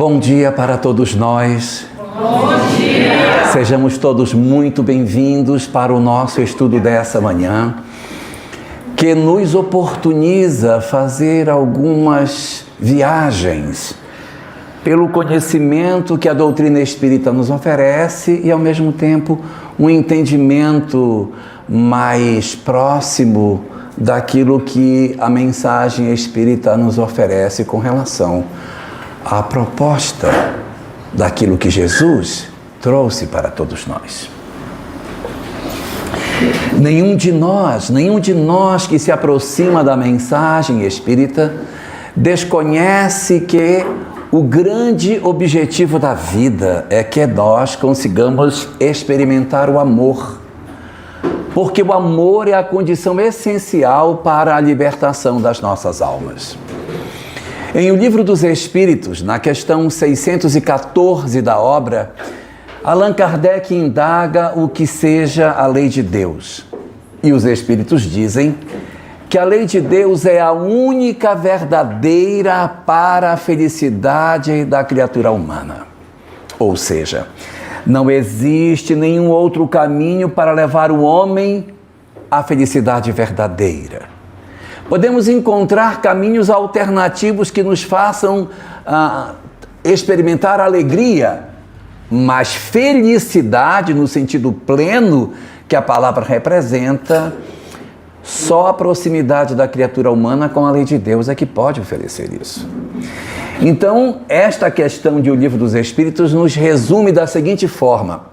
Bom dia para todos nós. Bom dia! Sejamos todos muito bem-vindos para o nosso estudo dessa manhã, que nos oportuniza fazer algumas viagens pelo conhecimento que a doutrina espírita nos oferece e, ao mesmo tempo, um entendimento mais próximo daquilo que a mensagem espírita nos oferece com relação à proposta daquilo que Jesus trouxe para todos nós. Nenhum de nós que se aproxima da mensagem espírita desconhece que o grande objetivo da vida é que nós consigamos experimentar o amor, porque o amor é a condição essencial para a libertação das nossas almas. Em O Livro dos Espíritos, na questão 614 da obra, Allan Kardec indaga o que seja a lei de Deus. E os Espíritos dizem que a lei de Deus é a única verdadeira para a felicidade da criatura humana. Ou seja, não existe nenhum outro caminho para levar o homem à felicidade verdadeira. Podemos encontrar caminhos alternativos que nos façam experimentar alegria, mas felicidade no sentido pleno que a palavra representa, só a proximidade da criatura humana com a lei de Deus é que pode oferecer isso. Então, esta questão de O Livro dos Espíritos nos resume da seguinte forma: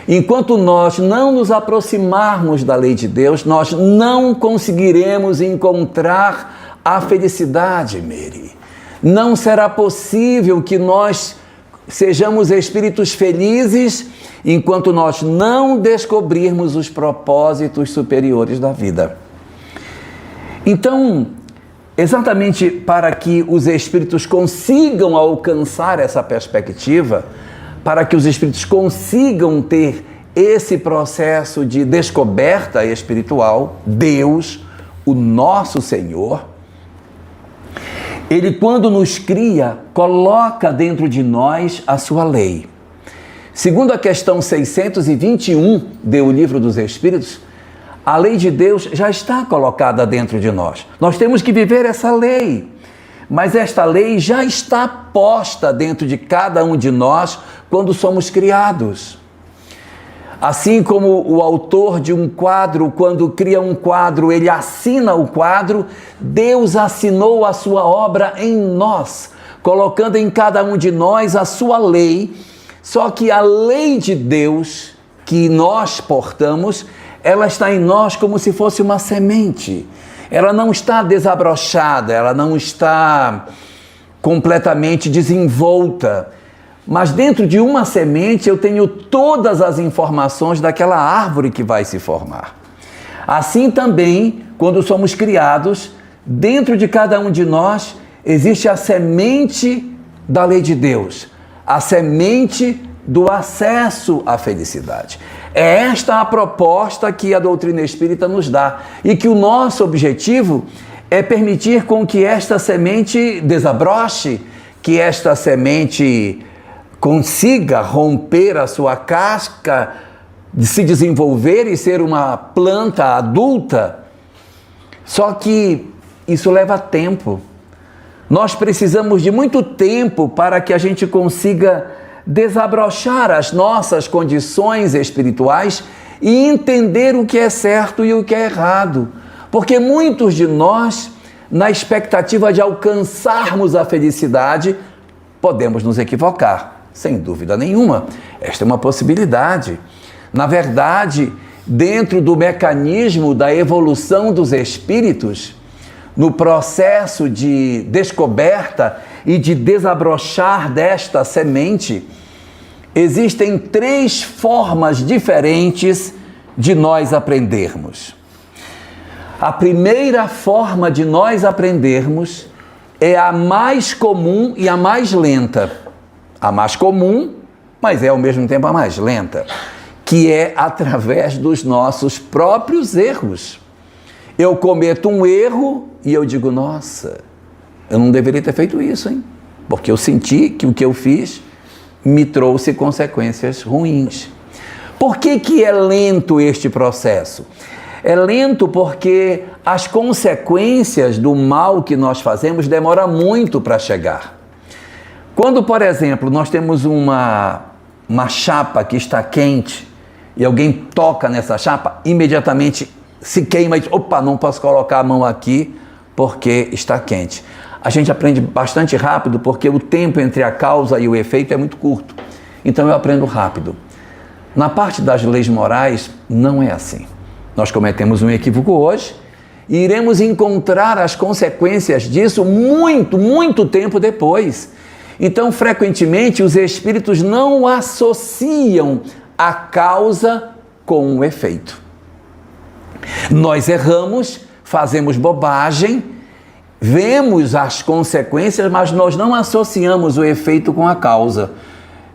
enquanto nós não nos aproximarmos da lei de Deus, nós não conseguiremos encontrar a felicidade, Mary. Não será possível que nós sejamos espíritos felizes enquanto nós não descobrirmos os propósitos superiores da vida. Então, exatamente para que os espíritos consigam alcançar essa perspectiva, para que os espíritos consigam ter esse processo de descoberta espiritual, Deus, o nosso Senhor, Ele, quando nos cria, coloca dentro de nós a sua lei. Segundo a questão 621 do Livro dos Espíritos, a lei de Deus já está colocada dentro de nós. Nós temos que viver essa lei. Mas esta lei já está posta dentro de cada um de nós quando somos criados. Assim como o autor de um quadro, quando cria um quadro, ele assina o quadro, Deus assinou a sua obra em nós, colocando em cada um de nós a sua lei. Só que a lei de Deus que nós portamos, ela está em nós como se fosse uma semente. Ela não está desabrochada, ela não está completamente desenvolta. Mas dentro de uma semente eu tenho todas as informações daquela árvore que vai se formar. Assim também, quando somos criados, dentro de cada um de nós existe a semente da lei de Deus, a semente do acesso à felicidade. É esta a proposta que a doutrina espírita nos dá e que o nosso objetivo é permitir com que esta semente desabroche, que esta semente consiga romper a sua casca, se desenvolver e ser uma planta adulta. Só que isso leva tempo. Nós precisamos de muito tempo para que a gente consiga desabrochar as nossas condições espirituais e entender o que é certo e o que é errado. Porque muitos de nós, na expectativa de alcançarmos a felicidade, podemos nos equivocar, sem dúvida nenhuma. Esta é uma possibilidade. Na verdade, dentro do mecanismo da evolução dos espíritos, no processo de descoberta e de desabrochar desta semente, existem 3 formas diferentes de nós aprendermos. A primeira forma de nós aprendermos é a mais comum e a mais lenta. A mais comum, mas é ao mesmo tempo a mais lenta, que é através dos nossos próprios erros. Eu cometo um erro e eu digo, nossa, eu não deveria ter feito isso, hein? porque eu senti que o que eu fiz me trouxe consequências ruins. Por que é lento este processo? É lento porque as consequências do mal que nós fazemos demoram muito para chegar. Quando, por exemplo, nós temos uma chapa que está quente e alguém toca nessa chapa, imediatamente se queima e diz, opa, não posso colocar a mão aqui porque está quente. A gente aprende bastante rápido porque o tempo entre a causa e o efeito é muito curto. Então eu aprendo rápido. Na parte das leis morais, não é assim. Nós cometemos um equívoco hoje e iremos encontrar as consequências disso muito tempo depois. Então, frequentemente, os espíritos não associam a causa com o efeito. Nós erramos, fazemos bobagem, vemos as consequências, mas nós não associamos o efeito com a causa.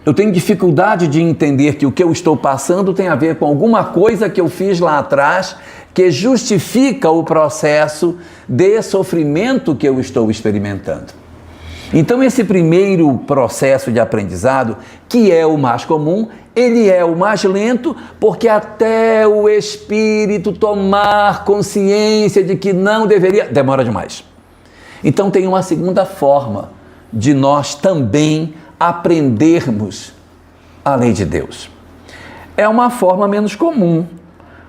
Eu tenho dificuldade de entender que o que eu estou passando tem a ver com alguma coisa que eu fiz lá atrás que justifica o processo de sofrimento que eu estou experimentando. Então, esse primeiro processo de aprendizado, que é o mais comum, ele é o mais lento, porque até o espírito tomar consciência de que não deveria, demora demais. Então, tem uma segunda forma de nós também aprendermos a lei de Deus. É uma forma menos comum,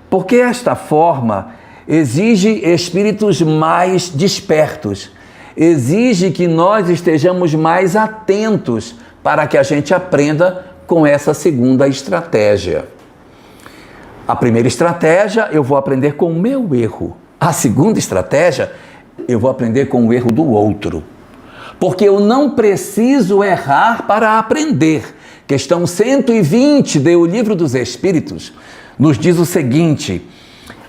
porque esta forma exige espíritos mais despertos, exige que nós estejamos mais atentos para que a gente aprenda com essa segunda estratégia. A primeira estratégia, eu vou aprender com o meu erro. A segunda estratégia, eu vou aprender com o erro do outro. Porque eu não preciso errar para aprender. Questão 120 do Livro dos Espíritos nos diz o seguinte: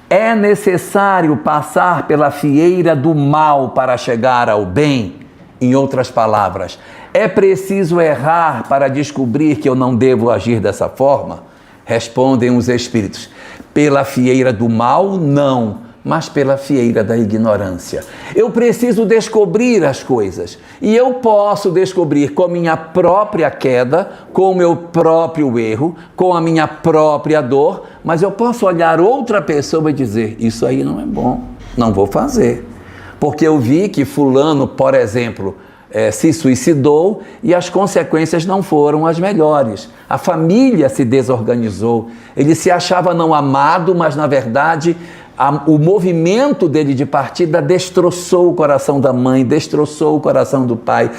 é necessário passar pela fieira do mal para chegar ao bem? Em outras palavras, é preciso errar para descobrir que eu não devo agir dessa forma? Respondem os Espíritos: pela fieira do mal, não, mas pela fieira da ignorância. Eu preciso descobrir as coisas. E eu posso descobrir com a minha própria queda, com o meu próprio erro, com a minha própria dor, mas eu posso olhar outra pessoa e dizer, isso aí não é bom, não vou fazer. Porque eu vi que fulano, por exemplo, se suicidou e as consequências não foram as melhores. A família se desorganizou, ele se achava não amado, mas na verdade o movimento dele de partida destroçou o coração da mãe, destroçou o coração do pai,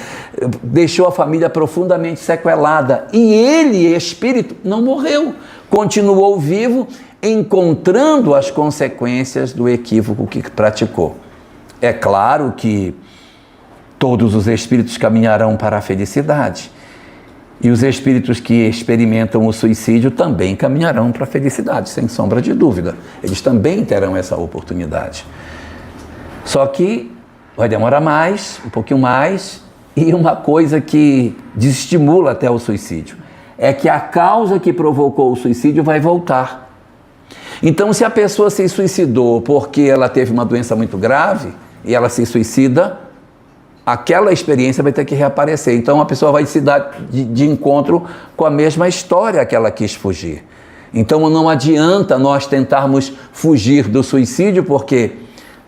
deixou a família profundamente sequelada. E ele, espírito, não morreu, continuou vivo, encontrando as consequências do equívoco que praticou. É claro que todos os espíritos caminharão para a felicidade. E os espíritos que experimentam o suicídio também caminharão para a felicidade, sem sombra de dúvida. Eles também terão essa oportunidade. Só que vai demorar mais, um pouquinho mais, e uma coisa que desestimula até o suicídio é que a causa que provocou o suicídio vai voltar. Então, se a pessoa se suicidou porque ela teve uma doença muito grave e ela se suicida, aquela experiência vai ter que reaparecer. Então a pessoa vai se dar de encontro com a mesma história que ela quis fugir. Então não adianta nós tentarmos fugir do suicídio, porque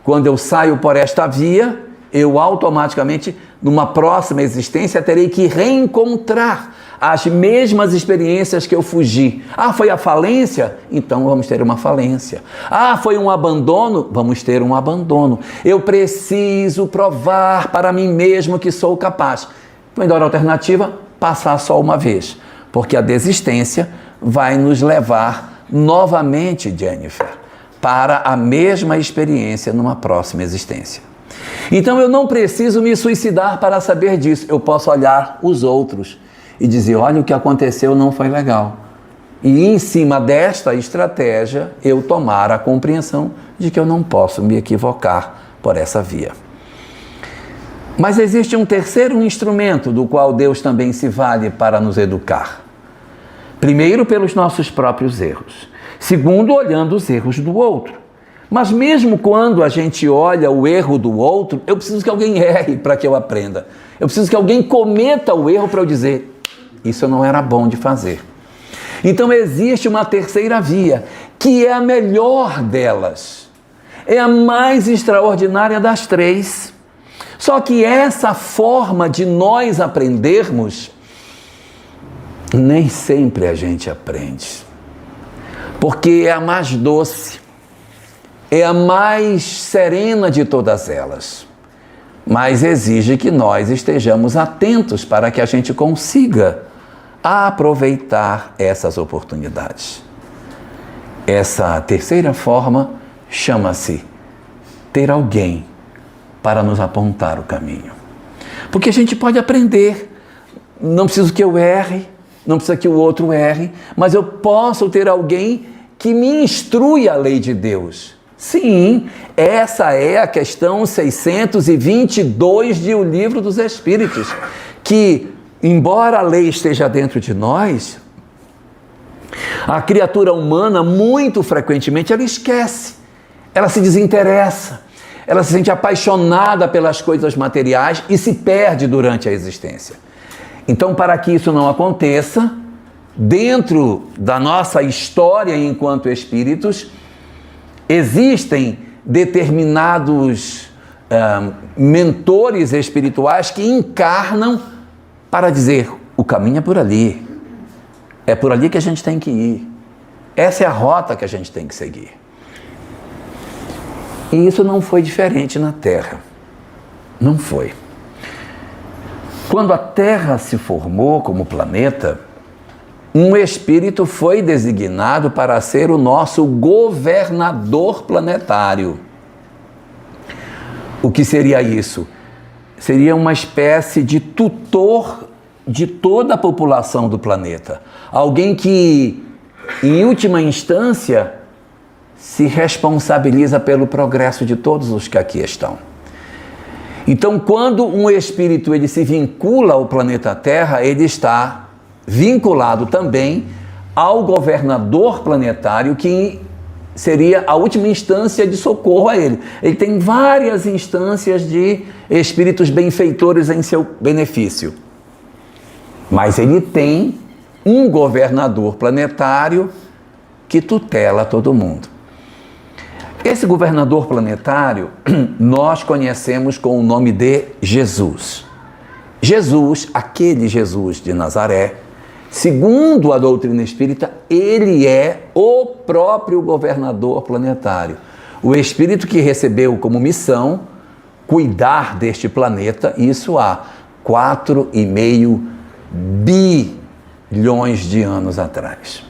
quando eu saio por esta via, eu automaticamente, numa próxima existência, terei que reencontrar as mesmas experiências que eu fugi. Ah, foi a falência? Então vamos ter uma falência. Ah, foi um abandono? Vamos ter um abandono. Eu preciso provar para mim mesmo que sou capaz. Melhor alternativa, passar só uma vez. Porque a desistência vai nos levar novamente, Jennifer, para a mesma experiência numa próxima existência. Então eu não preciso me suicidar para saber disso. Eu posso olhar os outros e dizer, olha, o que aconteceu não foi legal. E em cima desta estratégia, eu tomar a compreensão de que eu não posso me equivocar por essa via. Mas existe um terceiro instrumento do qual Deus também se vale para nos educar. Primeiro, pelos nossos próprios erros. Segundo, olhando os erros do outro. Mas mesmo quando a gente olha o erro do outro, eu preciso que alguém erre para que eu aprenda. Eu preciso que alguém cometa o erro para eu dizer, isso não era bom de fazer. Então existe uma terceira via, que é a melhor delas. É a mais extraordinária das três. Só que essa forma de nós aprendermos, nem sempre a gente aprende. Porque é a mais doce, é a mais serena de todas elas. Mas exige que nós estejamos atentos para que a gente consiga aproveitar essas oportunidades. Essa terceira forma chama-se ter alguém para nos apontar o caminho. Porque a gente pode aprender, não preciso que eu erre, não precisa que o outro erre, mas eu posso ter alguém que me instrui a lei de Deus. Sim, essa é a questão 622 de O Livro dos Espíritos, que, embora a lei esteja dentro de nós, a criatura humana, muito frequentemente, ela esquece, ela se desinteressa, ela se sente apaixonada pelas coisas materiais e se perde durante a existência. Então, para que isso não aconteça, dentro da nossa história enquanto espíritos, existem determinados mentores espirituais que encarnam para dizer, o caminho é por ali que a gente tem que ir, essa é a rota que a gente tem que seguir. E isso não foi diferente na Terra, não foi. Quando a Terra se formou como planeta, um espírito foi designado para ser o nosso governador planetário. O que seria isso? Seria uma espécie de tutor de toda a população do planeta. Alguém que, em última instância, se responsabiliza pelo progresso de todos os que aqui estão. Então, quando um espírito ele se vincula ao planeta Terra, ele está vinculado também ao governador planetário, que seria a última instância de socorro a ele. Ele tem várias instâncias de espíritos benfeitores em seu benefício. Mas ele tem um governador planetário que tutela todo mundo. Esse governador planetário nós conhecemos com o nome de Jesus. Jesus, aquele Jesus de Nazaré, segundo a doutrina espírita, ele é o próprio governador planetário. O espírito que recebeu como missão cuidar deste planeta, isso há 4,5 bilhões de anos atrás.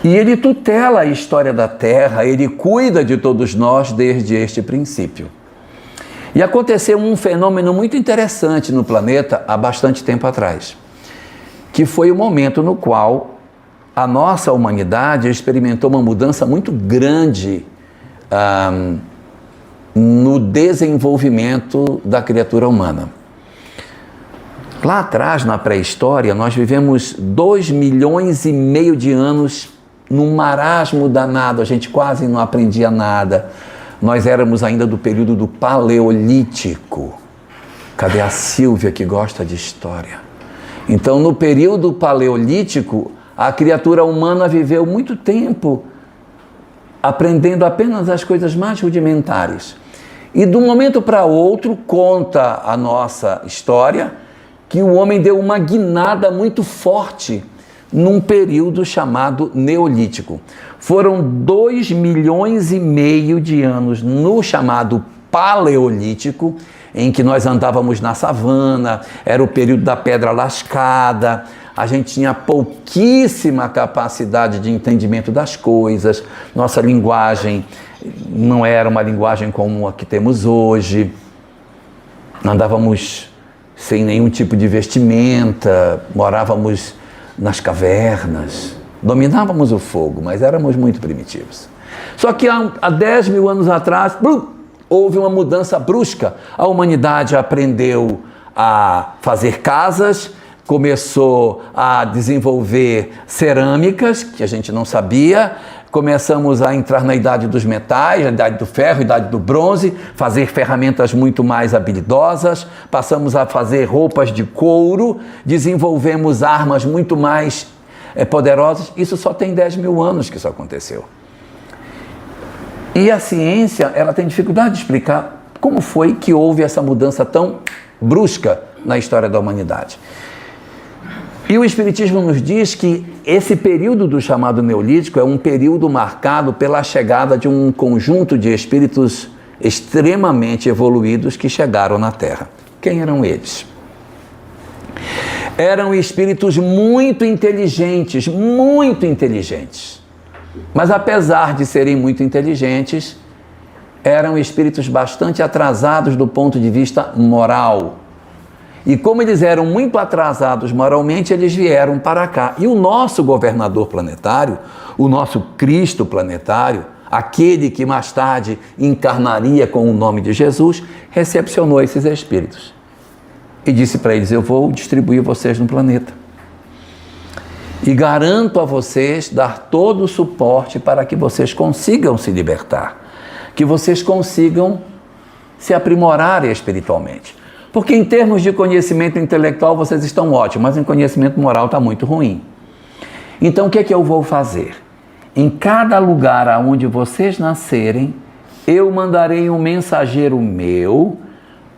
E ele tutela a história da Terra, ele cuida de todos nós desde este princípio. E aconteceu um fenômeno muito interessante no planeta há bastante tempo atrás, que foi o momento no qual a nossa humanidade experimentou uma mudança muito grande no desenvolvimento da criatura humana. Lá atrás, na pré-história, nós vivemos 2,5 milhões de anos num marasmo danado, a gente quase não aprendia nada. Nós éramos ainda do período do Paleolítico. Cadê a Sílvia que gosta de história? Então, no período Paleolítico, a criatura humana viveu muito tempo aprendendo apenas as coisas mais rudimentares. E de um momento para outro, conta a nossa história, que o homem deu uma guinada muito forte num período chamado Neolítico. Foram 2,5 milhões de anos no chamado Paleolítico, em que nós andávamos na savana, era o período da pedra lascada, a gente tinha pouquíssima capacidade de entendimento das coisas, nossa linguagem não era uma linguagem como a que temos hoje, andávamos sem nenhum tipo de vestimenta, morávamos nas cavernas, dominávamos o fogo, mas éramos muito primitivos. Só que há 10 mil anos atrás, houve uma mudança brusca. A humanidade aprendeu a fazer casas, começou a desenvolver cerâmicas, que a gente não sabia, começamos a entrar na idade dos metais, a idade do ferro, a idade do bronze, fazer ferramentas muito mais habilidosas, passamos a fazer roupas de couro, desenvolvemos armas muito mais poderosas. Isso só tem 10 mil anos que isso aconteceu. E a ciência, ela tem dificuldade de explicar como foi que houve essa mudança tão brusca na história da humanidade. E o Espiritismo nos diz que esse período do chamado Neolítico é um período marcado pela chegada de um conjunto de espíritos extremamente evoluídos que chegaram na Terra. Quem eram eles? Eram espíritos muito inteligentes, mas apesar de serem muito inteligentes, eram espíritos bastante atrasados do ponto de vista moral. E como eles eram muito atrasados moralmente, eles vieram para cá. E o nosso governador planetário, o nosso Cristo planetário, aquele que mais tarde encarnaria com o nome de Jesus, recepcionou esses espíritos. E disse para eles: eu vou distribuir vocês no planeta. E garanto a vocês dar todo o suporte para que vocês consigam se libertar. Que vocês consigam se aprimorar espiritualmente. Porque em termos de conhecimento intelectual vocês estão ótimos, mas em conhecimento moral está muito ruim. Então o que é que eu vou fazer? Em cada lugar onde vocês nascerem, eu mandarei um mensageiro meu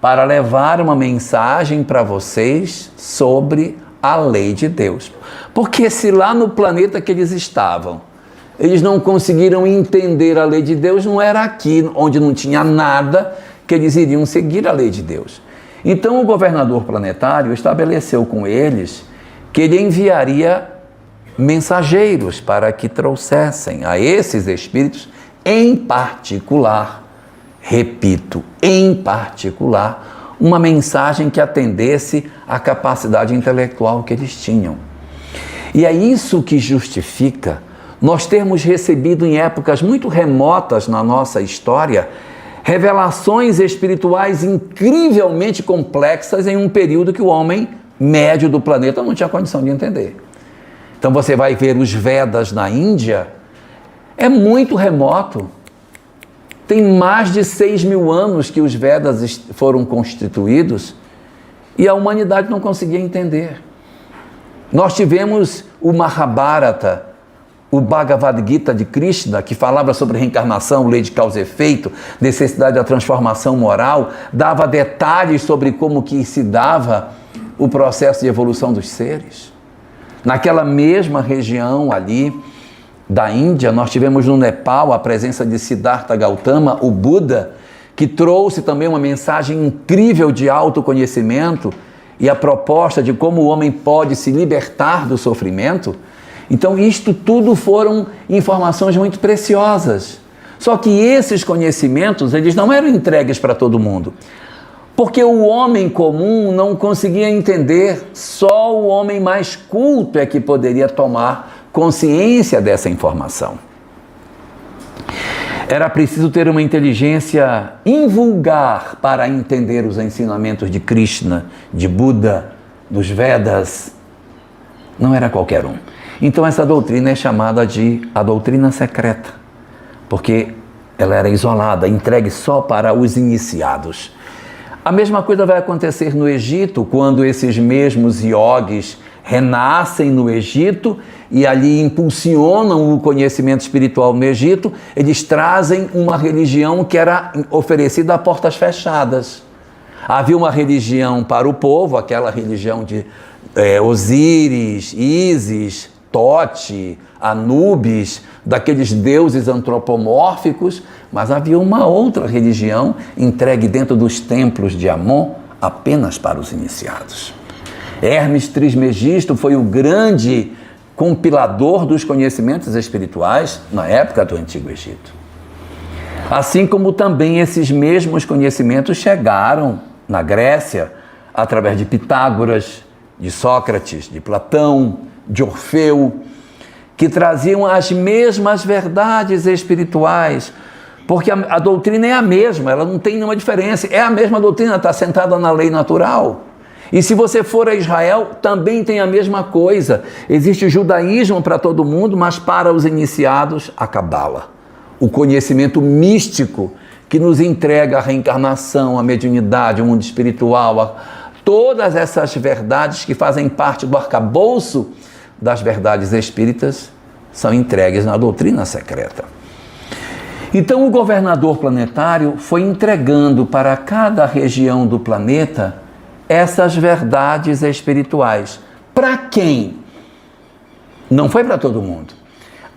para levar uma mensagem para vocês sobre a lei de Deus. Porque se lá no planeta que eles estavam, eles não conseguiram entender a lei de Deus, não era aqui, onde não tinha nada, que eles iriam seguir a lei de Deus. Então o governador planetário estabeleceu com eles que ele enviaria mensageiros para que trouxessem a esses espíritos, em particular, repito, em particular, uma mensagem que atendesse à capacidade intelectual que eles tinham. E é isso que justifica nós termos recebido em épocas muito remotas na nossa história revelações espirituais incrivelmente complexas em um período que o homem médio do planeta não tinha condição de entender. Então você vai ver os Vedas na Índia, é muito remoto. Tem mais de 6 mil anos que os Vedas foram constituídos e a humanidade não conseguia entender. Nós tivemos o Mahabharata, o Bhagavad Gita de Krishna, que falava sobre reencarnação, lei de causa e efeito, necessidade da transformação moral, dava detalhes sobre como que se dava o processo de evolução dos seres. Naquela mesma região ali da Índia, nós tivemos no Nepal a presença de Siddhartha Gautama, o Buda, que trouxe também uma mensagem incrível de autoconhecimento e a proposta de como o homem pode se libertar do sofrimento. Então isto tudo foram informações muito preciosas. Só que esses conhecimentos, eles não eram entregues para todo mundo. Porque o homem comum não conseguia entender, só o homem mais culto é que poderia tomar consciência dessa informação. Era preciso ter uma inteligência invulgar para entender os ensinamentos de Krishna, de Buda, dos Vedas. Não era qualquer um. Então essa doutrina é chamada de a doutrina secreta, porque ela era isolada, entregue só para os iniciados. A mesma coisa vai acontecer no Egito, quando esses mesmos iogues renascem no Egito e ali impulsionam o conhecimento espiritual no Egito. Eles trazem uma religião que era oferecida a portas fechadas. Havia uma religião para o povo, aquela religião de Osíris, Ísis, Tote, Anubis, daqueles deuses antropomórficos, mas havia uma outra religião entregue dentro dos templos de Amon apenas para os iniciados. Hermes Trismegisto foi o grande compilador dos conhecimentos espirituais na época do Antigo Egito. Assim como também esses mesmos conhecimentos chegaram na Grécia através de Pitágoras, de Sócrates, de Platão, de Orfeu, que traziam as mesmas verdades espirituais, porque a doutrina é a mesma, ela não tem nenhuma diferença, é a mesma doutrina, está sentada na lei natural. E se você for a Israel, também tem a mesma coisa. Existe o judaísmo para todo mundo, mas para os iniciados, a cabala. O conhecimento místico que nos entrega a reencarnação, a mediunidade, o mundo espiritual, todas essas verdades que fazem parte do arcabouço das verdades espíritas são entregues na doutrina secreta. Então o governador planetário foi entregando para cada região do planeta essas verdades espirituais. Para quem? Não foi para todo mundo.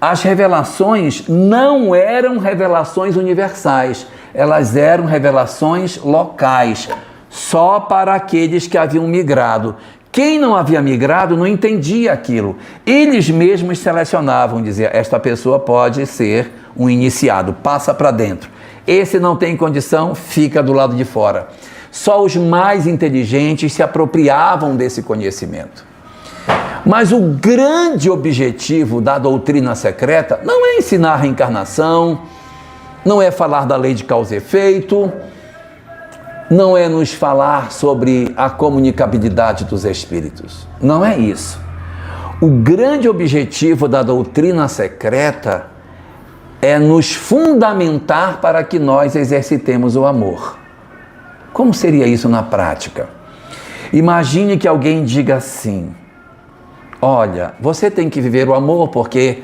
As revelações não eram revelações universais, elas eram revelações locais, só para aqueles que haviam migrado. Quem não havia migrado não entendia aquilo. Eles mesmos selecionavam, diziam, esta pessoa pode ser um iniciado, passa para dentro. Esse não tem condição, fica do lado de fora. Só os mais inteligentes se apropriavam desse conhecimento. Mas o grande objetivo da doutrina secreta não é ensinar a reencarnação, não é falar da lei de causa e efeito, não é nos falar sobre a comunicabilidade dos espíritos. Não é isso. O grande objetivo da doutrina secreta é nos fundamentar para que nós exercitemos o amor. Como seria isso na prática? Imagine que alguém diga assim: olha, você tem que viver o amor porque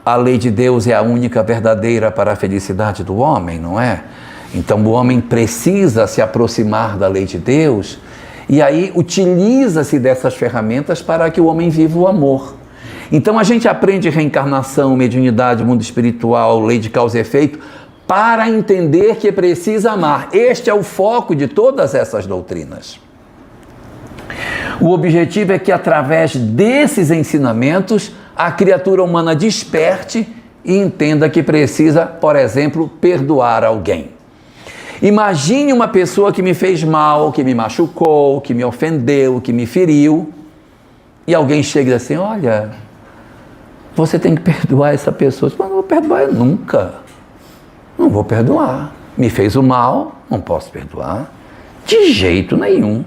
a lei de Deus é a única verdadeira para a felicidade do homem, não é? Então o homem precisa se aproximar da lei de Deus e aí utiliza-se dessas ferramentas para que o homem viva o amor. Então a gente aprende reencarnação, mediunidade, mundo espiritual, lei de causa e efeito, para entender que precisa amar. Este é o foco de todas essas doutrinas. O objetivo é que através desses ensinamentos a criatura humana desperte e entenda que precisa, por exemplo, perdoar alguém. Imagine uma pessoa que me fez mal, que me machucou, que me ofendeu, que me feriu, e alguém chega e diz assim: olha, você tem que perdoar essa pessoa. Mas não vou perdoar nunca. Não vou perdoar. Me fez o mal, não posso perdoar. De jeito nenhum.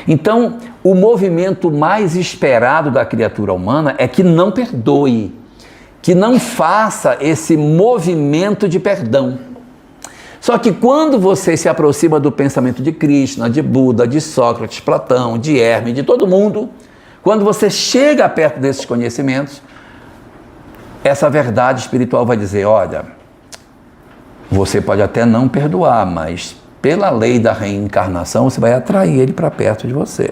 Então, o movimento mais esperado da criatura humana é que não perdoe, que não faça esse movimento de perdão. Só que quando você se aproxima do pensamento de Krishna, de Buda, de Sócrates, Platão, de Hermes, de todo mundo, quando você chega perto desses conhecimentos, essa verdade espiritual vai dizer: olha, você pode até não perdoar, mas pela lei da reencarnação você vai atrair ele para perto de você.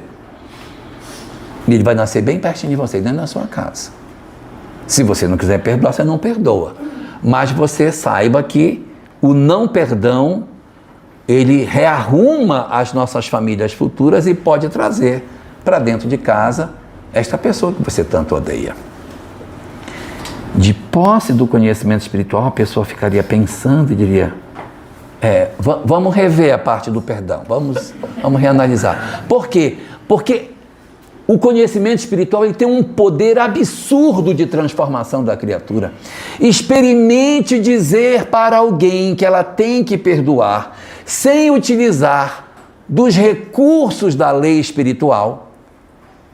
E ele vai nascer bem pertinho de você, dentro da sua casa. Se você não quiser perdoar, você não perdoa. Mas você saiba que o não perdão, ele rearruma as nossas famílias futuras e pode trazer para dentro de casa esta pessoa que você tanto odeia. De posse do conhecimento espiritual, a pessoa ficaria pensando e diria: vamos rever a parte do perdão, vamos reanalisar. Por quê? Porque o conhecimento espiritual ele tem um poder absurdo de transformação da criatura. Experimente dizer para alguém que ela tem que perdoar, sem utilizar dos recursos da lei espiritual,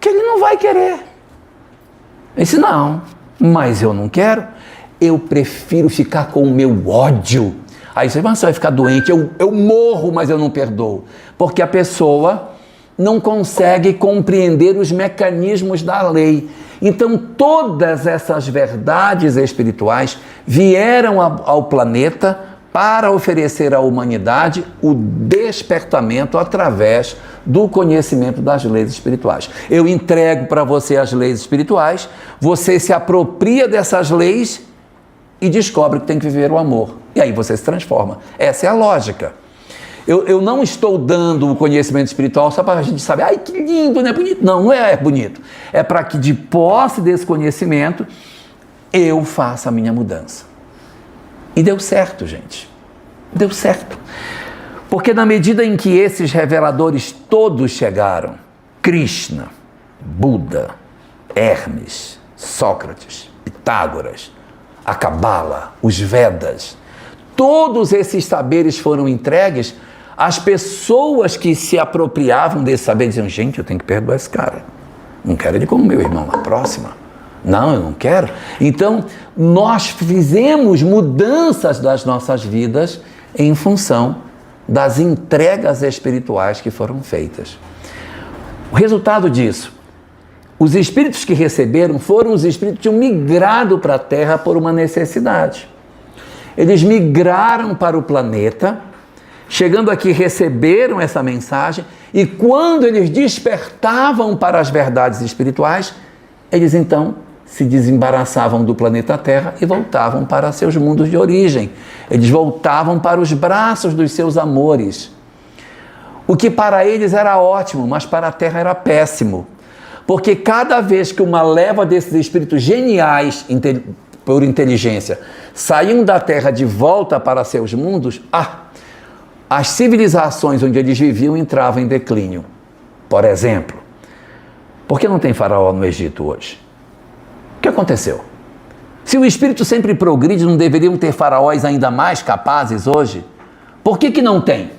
que ele não vai querer. Ele disse: não, mas eu não quero, eu prefiro ficar com o meu ódio. Aí você vai ficar doente, eu morro, mas eu não perdoo. Porque a pessoa não consegue compreender os mecanismos da lei. Então todas essas verdades espirituais vieram ao planeta para oferecer à humanidade o despertamento através do conhecimento das leis espirituais. Eu entrego para você as leis espirituais, você se apropria dessas leis e descobre que tem que viver o amor. E aí você se transforma. Essa é a lógica. Eu não estou dando o conhecimento espiritual só para a gente saber: ai, que lindo, não é bonito? Não, não é bonito. É para que de posse desse conhecimento eu faça a minha mudança. E deu certo, gente. Deu certo. Porque na medida em que esses reveladores todos chegaram, Krishna, Buda, Hermes, Sócrates, Pitágoras, a Cabala, os Vedas, todos esses saberes foram entregues, As pessoas que se apropriavam desse saber diziam, gente, eu tenho que perdoar esse cara. Não quero ele como meu irmão na próxima. Não, eu não quero. Então, nós fizemos mudanças das nossas vidas em função das entregas espirituais que foram feitas. O resultado disso, os espíritos que receberam foram os espíritos que tinham migrado para a Terra por uma necessidade. Eles migraram para o planeta, chegando aqui receberam essa mensagem e quando eles despertavam para as verdades espirituais, eles então se desembaraçavam do planeta Terra e voltavam para seus mundos de origem. Eles voltavam para os braços dos seus amores. O que para eles era ótimo, mas para a Terra era péssimo. Porque cada vez que uma leva desses espíritos geniais, por inteligência, saíam da Terra de volta para seus mundos, as civilizações onde eles viviam entravam em declínio. Por exemplo, por que não tem faraó no Egito hoje? O que aconteceu? Se o espírito sempre progride, não deveriam ter faraós ainda mais capazes hoje? Por que não tem?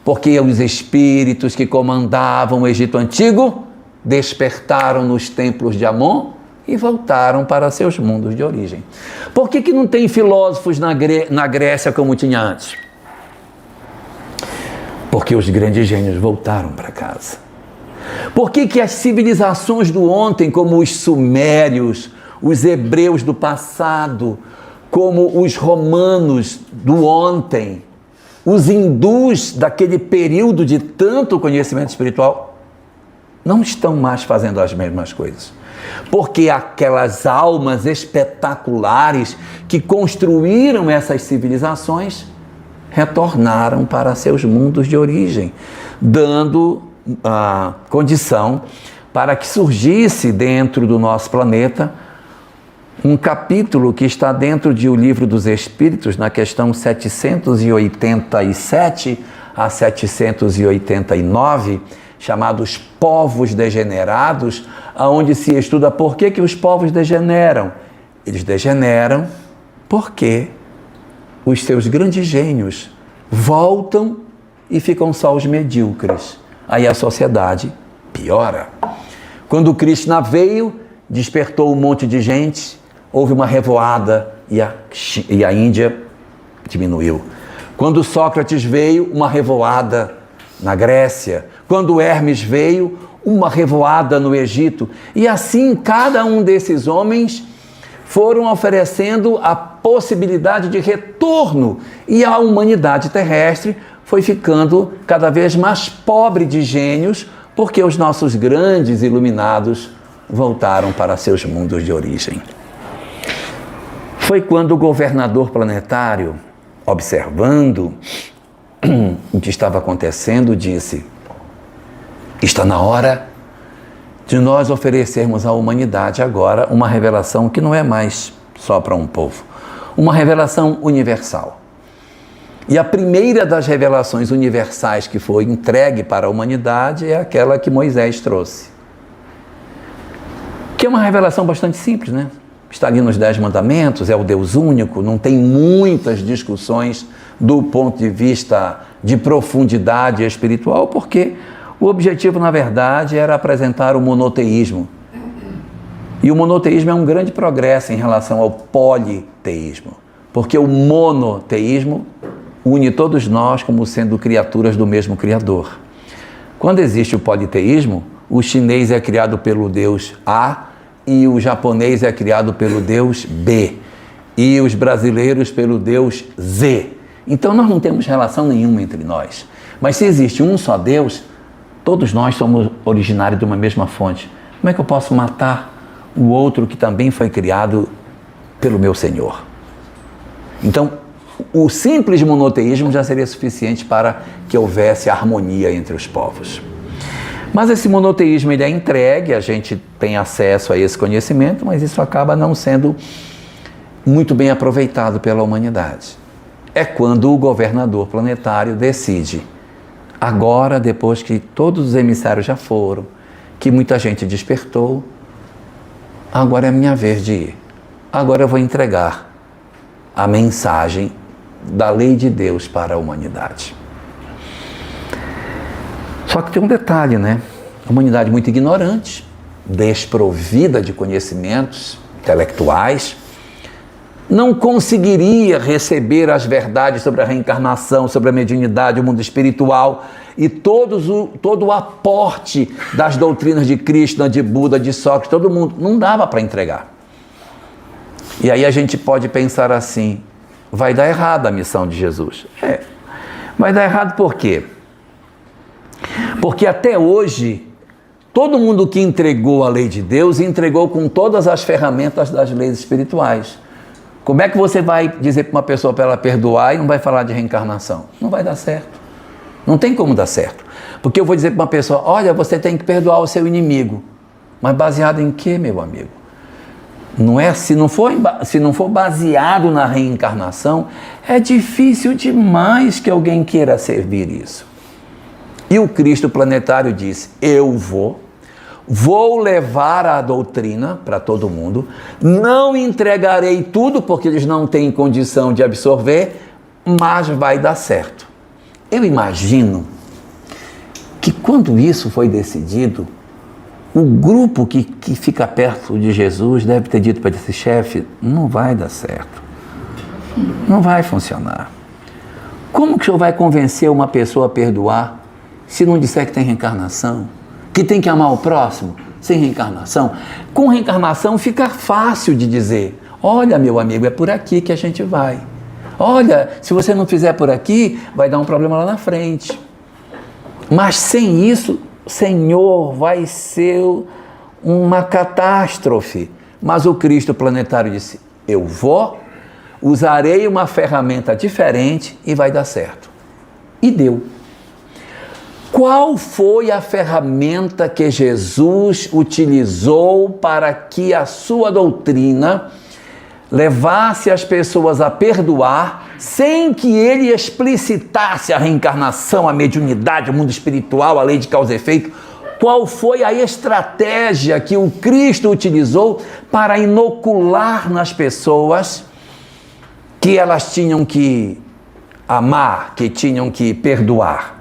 Porque os espíritos que comandavam o Egito Antigo despertaram nos templos de Amon e voltaram para seus mundos de origem. Por que não tem filósofos na Grécia como tinha antes? Porque os grandes gênios voltaram para casa. Por que as civilizações do ontem, como os sumérios, os hebreus do passado, como os romanos do ontem, os hindus daquele período de tanto conhecimento espiritual, não estão mais fazendo as mesmas coisas? Porque aquelas almas espetaculares que construíram essas civilizações retornaram para seus mundos de origem, dando a condição para que surgisse dentro do nosso planeta um capítulo que está dentro de O Livro dos Espíritos, na questão 787 a 789, chamados povos degenerados, onde se estuda por que os povos degeneram. Eles degeneram porque os seus grandes gênios voltam e ficam só os medíocres. Aí a sociedade piora. Quando Krishna veio, despertou um monte de gente, houve uma revoada e a Índia diminuiu. Quando Sócrates veio, uma revoada na Grécia. Quando Hermes veio, uma revoada no Egito. E assim, cada um desses homens foram oferecendo a possibilidade de retorno. E a humanidade terrestre foi ficando cada vez mais pobre de gênios, porque os nossos grandes iluminados voltaram para seus mundos de origem. Foi quando o governador planetário, observando o que estava acontecendo, disse: está na hora de nós oferecermos à humanidade agora uma revelação que não é mais só para um povo, uma revelação universal. E a primeira das revelações universais que foi entregue para a humanidade é aquela que Moisés trouxe. Que é uma revelação bastante simples, né? Está ali nos 10 mandamentos, é o Deus único, não tem muitas discussões do ponto de vista de profundidade espiritual, porque o objetivo, na verdade, era apresentar o monoteísmo. E o monoteísmo é um grande progresso em relação ao politeísmo, porque o monoteísmo une todos nós como sendo criaturas do mesmo Criador. Quando existe o politeísmo, o chinês é criado pelo Deus A e o japonês é criado pelo Deus B e os brasileiros pelo Deus Z. Então nós não temos relação nenhuma entre nós. Mas se existe um só Deus, todos nós somos originários de uma mesma fonte. Como é que eu posso matar o outro que também foi criado pelo meu Senhor? Então, o simples monoteísmo já seria suficiente para que houvesse harmonia entre os povos. Mas esse monoteísmo ele é entregue, a gente tem acesso a esse conhecimento, mas isso acaba não sendo muito bem aproveitado pela humanidade. É quando o governador planetário decide: agora, depois que todos os emissários já foram, que muita gente despertou, agora é a minha vez de ir. Agora eu vou entregar a mensagem da lei de Deus para a humanidade. Só que tem um detalhe, né? A humanidade muito ignorante, desprovida de conhecimentos intelectuais, não conseguiria receber as verdades sobre a reencarnação, sobre a mediunidade, o mundo espiritual e todo o aporte das doutrinas de Krishna, de Buda, de Sócrates, todo mundo. Não dava para entregar. E aí a gente pode pensar assim, vai dar errado a missão de Jesus. Vai dar errado por quê? Porque até hoje, todo mundo que entregou a lei de Deus, entregou com todas as ferramentas das leis espirituais. Como é que você vai dizer para uma pessoa para ela perdoar e não vai falar de reencarnação? Não vai dar certo. Não tem como dar certo. Porque eu vou dizer para uma pessoa, olha, você tem que perdoar o seu inimigo. Mas baseado em quê, meu amigo? Não é, se não for baseado na reencarnação, é difícil demais que alguém queira servir isso. E o Cristo planetário disse, eu vou levar a doutrina para todo mundo, não entregarei tudo porque eles não têm condição de absorver, mas vai dar certo. Eu imagino que quando isso foi decidido, o grupo que fica perto de Jesus deve ter dito para esse chefe, não vai dar certo, não vai funcionar. Como que o senhor vai convencer uma pessoa a perdoar se não disser que tem reencarnação? Que tem que amar o próximo sem reencarnação? Com reencarnação fica fácil de dizer, olha meu amigo, é por aqui que a gente vai. Olha, se você não fizer por aqui, vai dar um problema lá na frente. Mas sem isso, Senhor, vai ser uma catástrofe. Mas o Cristo planetário disse, eu usarei uma ferramenta diferente e vai dar certo. E deu. Qual foi a ferramenta que Jesus utilizou para que a sua doutrina levasse as pessoas a perdoar sem que ele explicitasse a reencarnação, a mediunidade, o mundo espiritual, a lei de causa e efeito? Qual foi a estratégia que o Cristo utilizou para inocular nas pessoas que elas tinham que amar, que tinham que perdoar?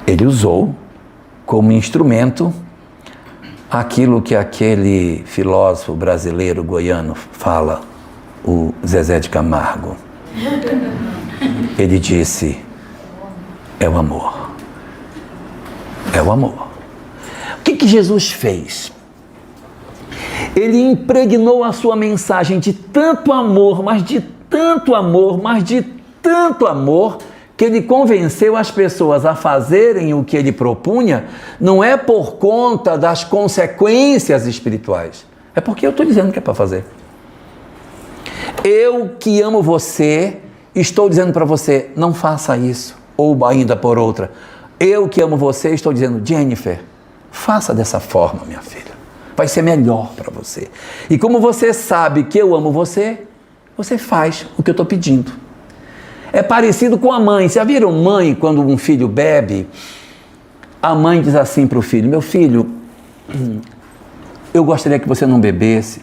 Ele usou como instrumento aquilo que aquele filósofo brasileiro goiano fala, o Zezé de Camargo. Ele disse, é o amor. É o amor. O que Jesus fez? Ele impregnou a sua mensagem de tanto amor, mas de tanto amor, mas de tanto amor, que ele convenceu as pessoas a fazerem o que ele propunha, não é por conta das consequências espirituais, é porque eu estou dizendo que é para fazer. Eu que amo você, estou dizendo para você, não faça isso, ou ainda por outra. Eu que amo você, estou dizendo, Jennifer, faça dessa forma, minha filha, vai ser melhor para você. E como você sabe que eu amo você, você faz o que eu estou pedindo. É parecido com a mãe. Já viram mãe, quando um filho bebe, a mãe diz assim para o filho, meu filho, eu gostaria que você não bebesse,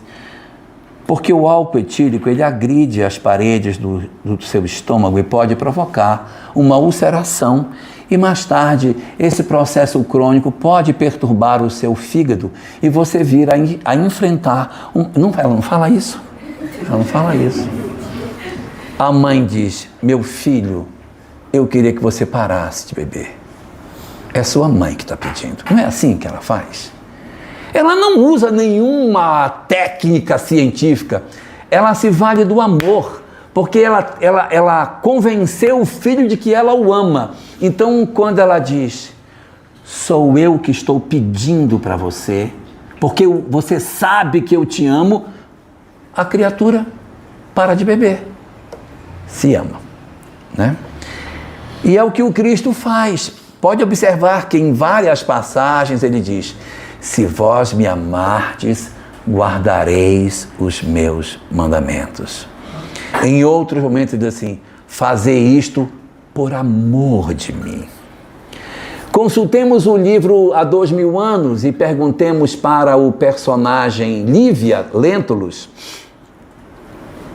porque o álcool etílico, ele agride as paredes do seu estômago e pode provocar uma ulceração. E mais tarde, esse processo crônico pode perturbar o seu fígado e você vir a enfrentar... Ela não fala isso. Ela não fala isso. A mãe diz, meu filho, eu queria que você parasse de beber. É sua mãe que está pedindo. Não é assim que ela faz? Ela não usa nenhuma técnica científica. Ela se vale do amor, porque ela convenceu o filho de que ela o ama. Então, quando ela diz, sou eu que estou pedindo para você, porque você sabe que eu te amo, a criatura para de beber. Se ama, né? E é o que o Cristo faz. Pode observar que em várias passagens ele diz, se vós me amardes, guardareis os meus mandamentos. Em outros momentos ele diz assim, fazei isto por amor de mim. Consultemos o livro Há 2000 anos e perguntemos para o personagem Lívia Lentulus,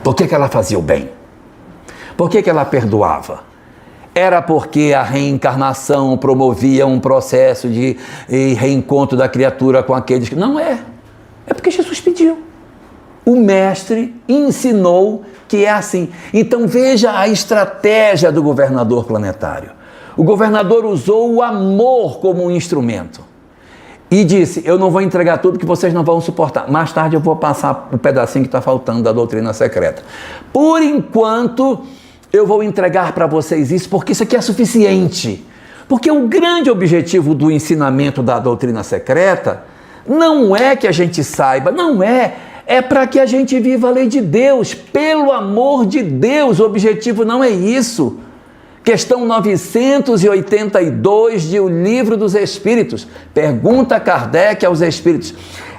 por que ela fazia o bem? Por que ela perdoava? Era porque a reencarnação promovia um processo de reencontro da criatura com aqueles que... Não é. É porque Jesus pediu. O mestre ensinou que é assim. Então veja a estratégia do governador planetário. O governador usou o amor como um instrumento. E disse, eu não vou entregar tudo que vocês não vão suportar. Mais tarde eu vou passar o pedacinho que está faltando da doutrina secreta. Por enquanto, eu vou entregar para vocês isso, porque isso aqui é suficiente. Porque o grande objetivo do ensinamento da doutrina secreta não é que a gente saiba, não é. É para que a gente viva a lei de Deus. Pelo amor de Deus, o objetivo não é isso. Questão 982 de O Livro dos Espíritos. Pergunta Kardec aos Espíritos.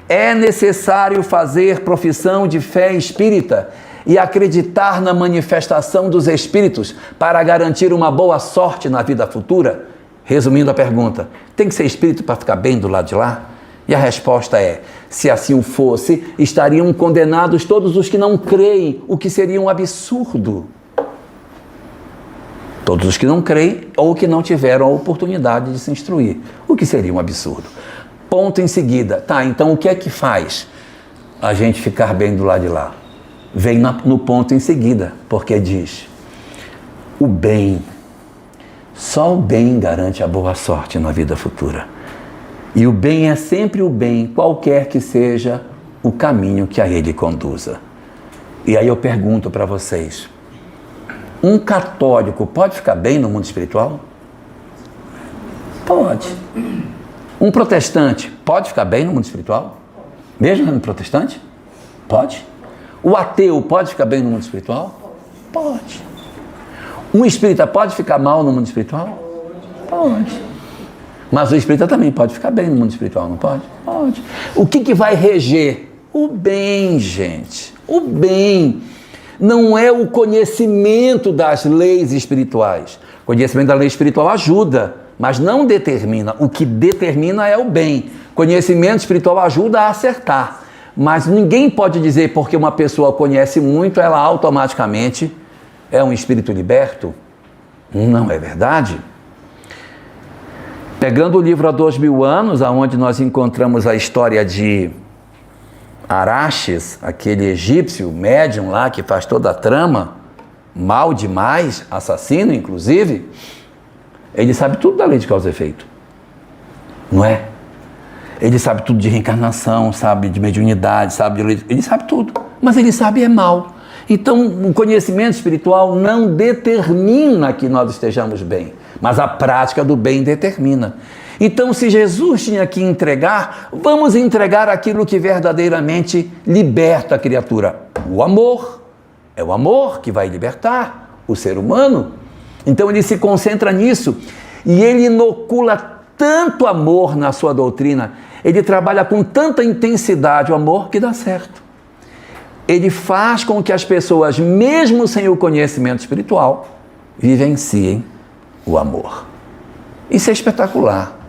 É necessário fazer profissão de fé espírita e acreditar na manifestação dos Espíritos para garantir uma boa sorte na vida futura? Resumindo a pergunta, tem que ser espírito para ficar bem do lado de lá? E a resposta é, se assim o fosse, estariam condenados todos os que não creem, o que seria um absurdo. Todos os que não creem ou que não tiveram a oportunidade de se instruir, o que seria um absurdo. Ponto em seguida. Tá, então o que é que faz a gente ficar bem do lado de lá? Vem no ponto em seguida, porque diz, o bem, só o bem garante a boa sorte na vida futura. E o bem é sempre o bem, qualquer que seja o caminho que a ele conduza. E aí eu pergunto para vocês, um católico pode ficar bem no mundo espiritual? Pode. Um protestante pode ficar bem no mundo espiritual? Mesmo sendo protestante? Pode. O ateu pode ficar bem no mundo espiritual? Pode. Um espírita pode ficar mal no mundo espiritual? Pode. Mas o espírita também pode ficar bem no mundo espiritual, não pode? Pode. O que vai reger? O bem, gente. O bem. Não é o conhecimento das leis espirituais. O conhecimento da lei espiritual ajuda, mas não determina. O que determina é o bem. Conhecimento espiritual ajuda a acertar. Mas ninguém pode dizer porque uma pessoa conhece muito, ela automaticamente é um espírito liberto. Não é verdade? Pegando o livro Há 2000 anos, onde nós encontramos a história de Araxes, aquele egípcio médium lá que faz toda a trama, mal demais, assassino inclusive, ele sabe tudo da lei de causa e efeito, não é? Ele sabe tudo de reencarnação, sabe de mediunidade, sabe de lei, ele sabe tudo, mas ele sabe é mal. Então o conhecimento espiritual não determina que nós estejamos bem, mas a prática do bem determina. Então, se Jesus tinha que entregar, vamos entregar aquilo que verdadeiramente liberta a criatura. O amor. É o amor que vai libertar o ser humano. Então, ele se concentra nisso. E ele inocula tanto amor na sua doutrina. Ele trabalha com tanta intensidade o amor que dá certo. Ele faz com que as pessoas, mesmo sem o conhecimento espiritual, vivenciem o amor. Isso é espetacular.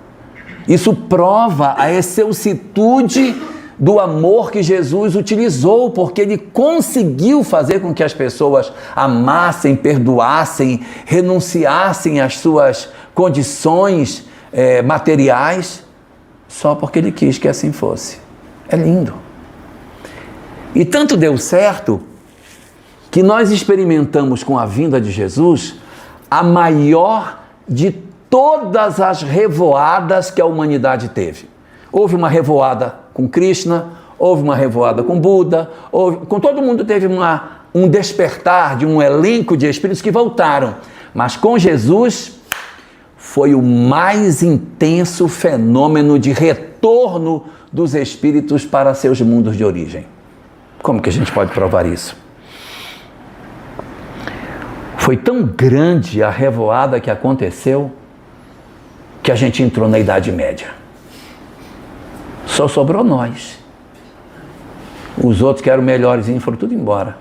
Isso prova a excelsitude do amor que Jesus utilizou, porque ele conseguiu fazer com que as pessoas amassem, perdoassem, renunciassem às suas condições materiais, só porque ele quis que assim fosse. É lindo. E tanto deu certo que nós experimentamos com a vinda de Jesus a maior de todas as revoadas que a humanidade teve. Houve uma revoada com Krishna, houve uma revoada com Buda, com todo mundo teve um despertar de um elenco de espíritos que voltaram. Mas com Jesus foi o mais intenso fenômeno de retorno dos espíritos para seus mundos de origem. Como que a gente pode provar isso? Foi tão grande a revoada que aconteceu que a gente entrou na Idade Média. Só sobrou nós. Os outros que eram melhores foram tudo embora.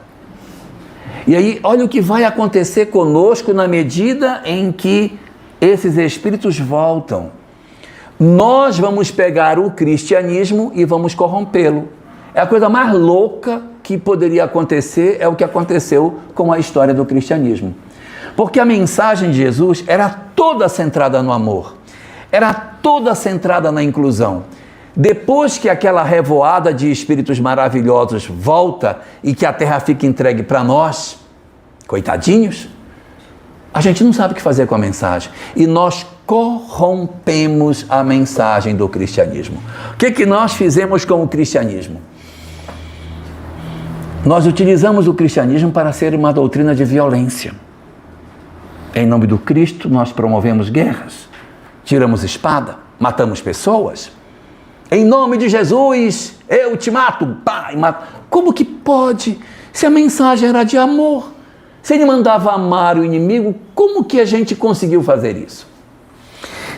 E aí, olha o que vai acontecer conosco na medida em que esses espíritos voltam. Nós vamos pegar o cristianismo e vamos corrompê-lo. É a coisa mais louca que poderia acontecer, é o que aconteceu com a história do cristianismo. Porque a mensagem de Jesus era toda centrada no amor, era toda centrada na inclusão. Depois que aquela revoada de espíritos maravilhosos volta e que a terra fica entregue para nós, coitadinhos, a gente não sabe o que fazer com a mensagem. E nós corrompemos a mensagem do cristianismo. O que nós fizemos com o cristianismo? Nós utilizamos o cristianismo para ser uma doutrina de violência. Em nome do Cristo, nós promovemos guerras, tiramos espada, matamos pessoas. Em nome de Jesus, eu te mato, pai, mato. Como que pode? Se a mensagem era de amor, se ele mandava amar o inimigo, como que a gente conseguiu fazer isso?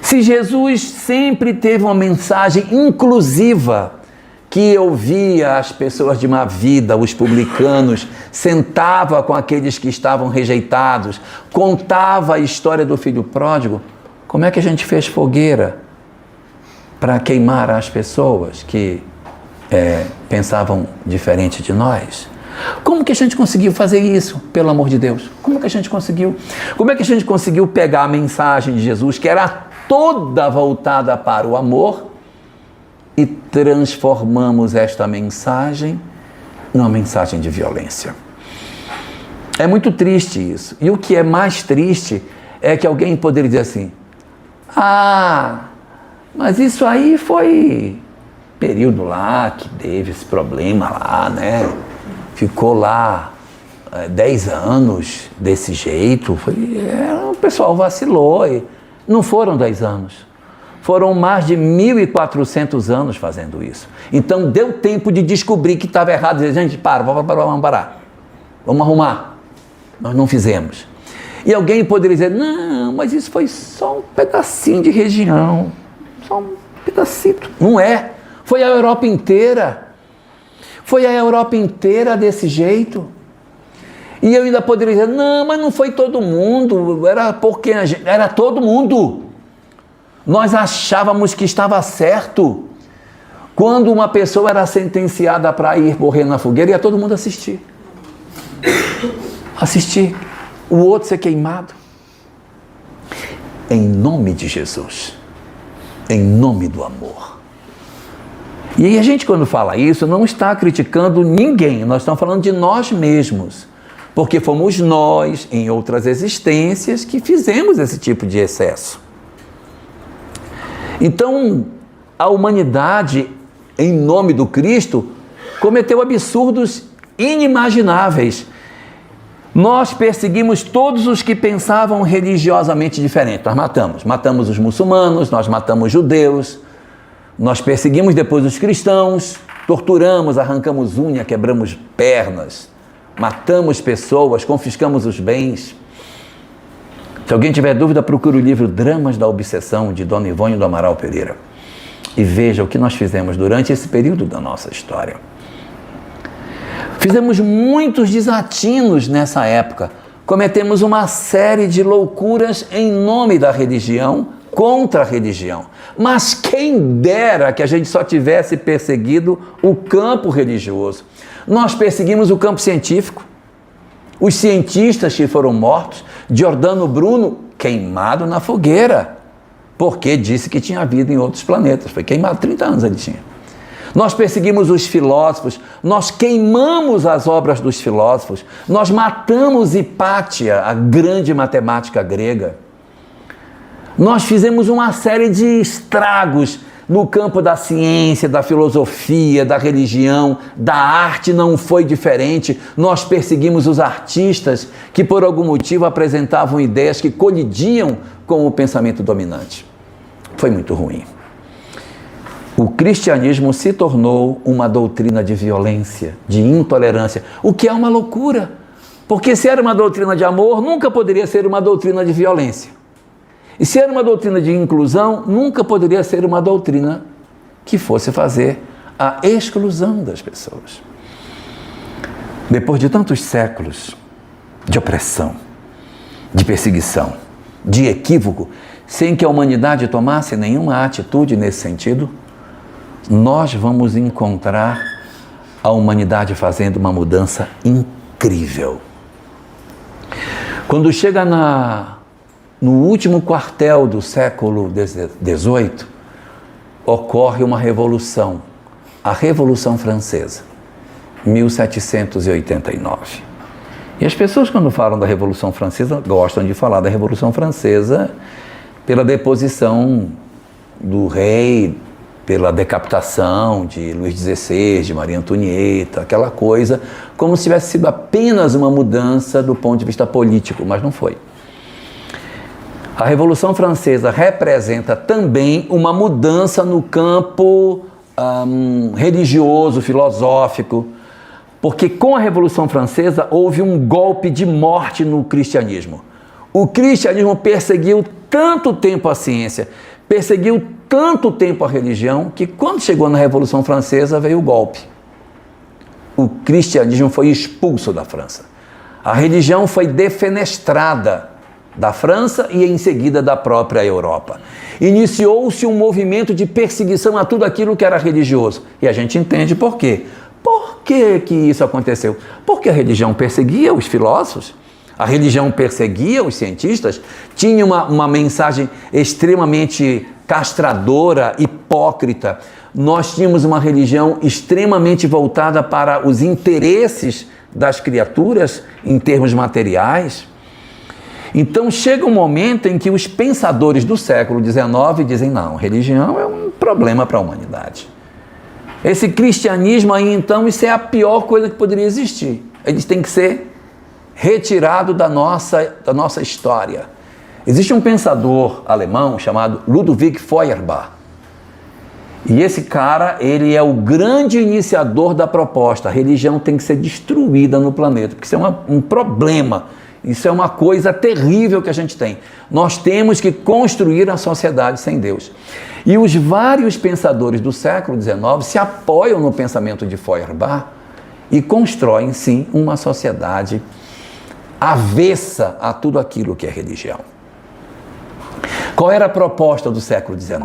Se Jesus sempre teve uma mensagem inclusiva, que ouvia as pessoas de má vida, os publicanos, sentava com aqueles que estavam rejeitados, contava a história do filho pródigo, como é que a gente fez fogueira para queimar as pessoas que pensavam diferente de nós? Como que a gente conseguiu fazer isso, pelo amor de Deus? Como que a gente conseguiu? Como é que a gente conseguiu pegar a mensagem de Jesus, que era toda voltada para o amor, e transformamos esta mensagem numa mensagem de violência? É muito triste isso. E o que é mais triste é que alguém poderia dizer assim: ah, mas isso aí foi período lá que teve esse problema lá, né? Ficou lá 10 anos desse jeito. O pessoal vacilou. E não foram 10 anos. Foram mais de 1.400 anos fazendo isso. Então deu tempo de descobrir que estava errado. Dizer, gente, vamos parar. Vamos arrumar. Nós não fizemos. E alguém poderia dizer, não, mas isso foi só um pedacinho de região. Só um pedacito. Não é. Foi a Europa inteira. Foi a Europa inteira desse jeito. E eu ainda poderia dizer, não, mas não foi todo mundo. Era porque era todo mundo. Nós achávamos que estava certo. Quando uma pessoa era sentenciada para ir morrer na fogueira, ia todo mundo assistir. Assistir o outro ser queimado. Em nome de Jesus. Em nome do amor. E a gente, quando fala isso, não está criticando ninguém. Nós estamos falando de nós mesmos. Porque fomos nós, em outras existências, que fizemos esse tipo de excesso. Então, a humanidade, em nome do Cristo, cometeu absurdos inimagináveis. Nós perseguimos todos os que pensavam religiosamente diferente. Nós matamos os muçulmanos, nós matamos os judeus, nós perseguimos depois os cristãos, torturamos, arrancamos unha, quebramos pernas, matamos pessoas, confiscamos os bens. Se alguém tiver dúvida, procure o livro Dramas da Obsessão, de Dona Ivone do Amaral Pereira, e veja o que nós fizemos durante esse período da nossa história. Fizemos muitos desatinos nessa época, cometemos uma série de loucuras em nome da religião, contra a religião. Mas quem dera que a gente só tivesse perseguido o campo religioso. Nós perseguimos o campo científico, os cientistas que foram mortos, Giordano Bruno queimado na fogueira, porque disse que tinha vida em outros planetas. Foi queimado, 30 anos ele tinha. Nós perseguimos os filósofos, nós queimamos as obras dos filósofos, nós matamos Hipátia, a grande matemática grega. Nós fizemos uma série de estragos no campo da ciência, da filosofia, da religião, da arte não foi diferente. Nós perseguimos os artistas que por algum motivo apresentavam ideias que colidiam com o pensamento dominante. Foi muito ruim. O cristianismo se tornou uma doutrina de violência, de intolerância, o que é uma loucura, porque se era uma doutrina de amor, nunca poderia ser uma doutrina de violência. E se era uma doutrina de inclusão, nunca poderia ser uma doutrina que fosse fazer a exclusão das pessoas. Depois de tantos séculos de opressão, de perseguição, de equívoco, sem que a humanidade tomasse nenhuma atitude nesse sentido, nós vamos encontrar a humanidade fazendo uma mudança incrível. Quando chega no último quartel do século XVIII, ocorre uma revolução, a Revolução Francesa, 1789. E as pessoas, quando falam da Revolução Francesa, gostam de falar da Revolução Francesa pela deposição do rei, pela decapitação de Luís XVI, de Maria Antonieta, aquela coisa, como se tivesse sido apenas uma mudança do ponto de vista político, mas não foi. A Revolução Francesa representa também uma mudança no campo religioso, filosófico, porque com a Revolução Francesa houve um golpe de morte no cristianismo. O cristianismo perseguiu tanto tempo a ciência, perseguiu tanto tempo a religião, que quando chegou na Revolução Francesa veio o golpe. O cristianismo foi expulso da França. A religião foi defenestrada da França e em seguida da própria Europa. Iniciou-se um movimento de perseguição a tudo aquilo que era religioso. E a gente entende por quê. Por que isso aconteceu? Porque a religião perseguia os filósofos, a religião perseguia os cientistas, tinha uma mensagem extremamente castradora, hipócrita. Nós tínhamos uma religião extremamente voltada para os interesses das criaturas em termos materiais. Então chega um momento em que os pensadores do século XIX dizem, não, religião é um problema para a humanidade. Esse cristianismo aí, então, isso é a pior coisa que poderia existir. Ele tem que ser retirado da nossa história. Existe um pensador alemão chamado Ludwig Feuerbach. E esse cara, ele é o grande iniciador da proposta. A religião tem que ser destruída no planeta, porque isso é um problema. Isso é uma coisa terrível que a gente tem. Nós temos que construir a sociedade sem Deus. E os vários pensadores do século XIX se apoiam no pensamento de Feuerbach e constroem, sim, uma sociedade avessa a tudo aquilo que é religião. Qual era a proposta do século XIX?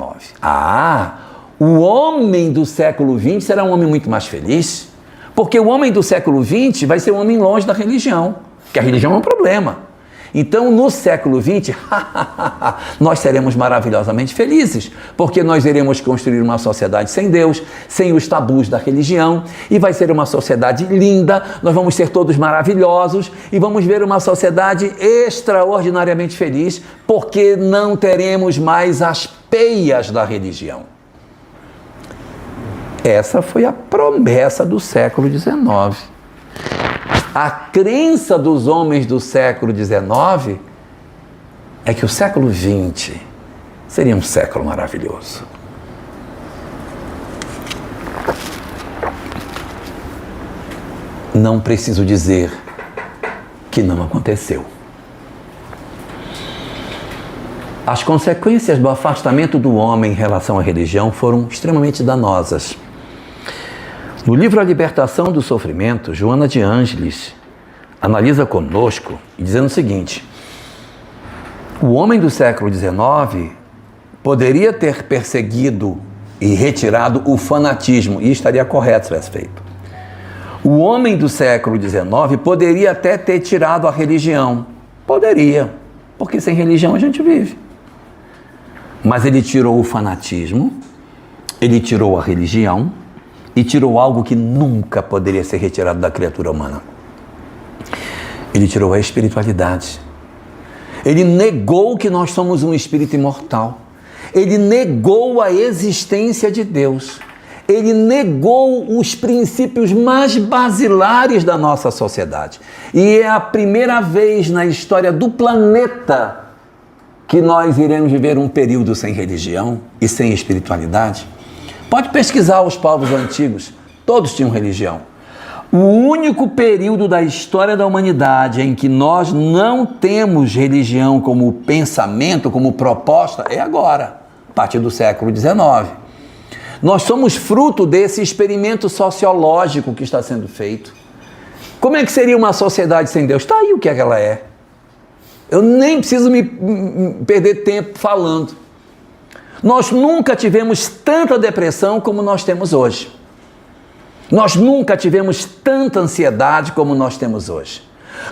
O homem do século XX será um homem muito mais feliz, porque o homem do século XX vai ser um homem longe da religião, porque a religião é um problema. Então, no século XX, nós seremos maravilhosamente felizes, porque nós iremos construir uma sociedade sem Deus, sem os tabus da religião, e vai ser uma sociedade linda, nós vamos ser todos maravilhosos, e vamos ver uma sociedade extraordinariamente feliz, porque não teremos mais as peias da religião. Essa foi a promessa do século XIX. A crença dos homens do século XIX é que o século XX seria um século maravilhoso. Não preciso dizer que não aconteceu. As consequências do afastamento do homem em relação à religião foram extremamente danosas. No livro A Libertação do Sofrimento, Joana de Ângeles analisa conosco dizendo o seguinte: o homem do século XIX poderia ter perseguido e retirado o fanatismo, e estaria correto se tivesse feito. O homem do século XIX poderia até ter tirado a religião. Poderia, porque sem religião a gente vive. Mas ele tirou o fanatismo, ele tirou a religião, e tirou algo que nunca poderia ser retirado da criatura humana. Ele tirou a espiritualidade. Ele negou que nós somos um espírito imortal. Ele negou a existência de Deus. Ele negou os princípios mais basilares da nossa sociedade. E é a primeira vez na história do planeta que nós iremos viver um período sem religião e sem espiritualidade. Pode pesquisar os povos antigos, todos tinham religião. O único período da história da humanidade em que nós não temos religião como pensamento, como proposta, é agora, a partir do século XIX. Nós somos fruto desse experimento sociológico que está sendo feito. Como é que seria uma sociedade sem Deus? Está aí o que é que ela é. Eu nem preciso me perder tempo falando. Nós nunca tivemos tanta depressão como nós temos hoje. Nós nunca tivemos tanta ansiedade como nós temos hoje.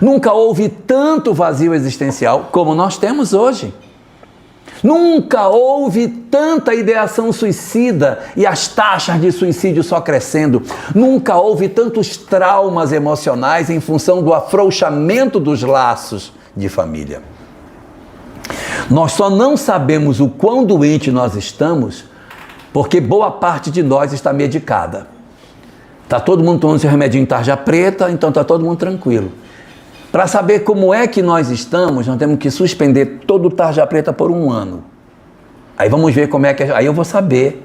Nunca houve tanto vazio existencial como nós temos hoje. Nunca houve tanta ideação suicida e as taxas de suicídio só crescendo. Nunca houve tantos traumas emocionais em função do afrouxamento dos laços de família. Nós só não sabemos o quão doente nós estamos porque boa parte de nós está medicada. Está todo mundo tomando esse remedinho em tarja preta, então está todo mundo tranquilo. Para saber como é que nós estamos, nós temos que suspender todo o tarja preta por 1 ano. Aí vamos ver como é que... Aí eu vou saber.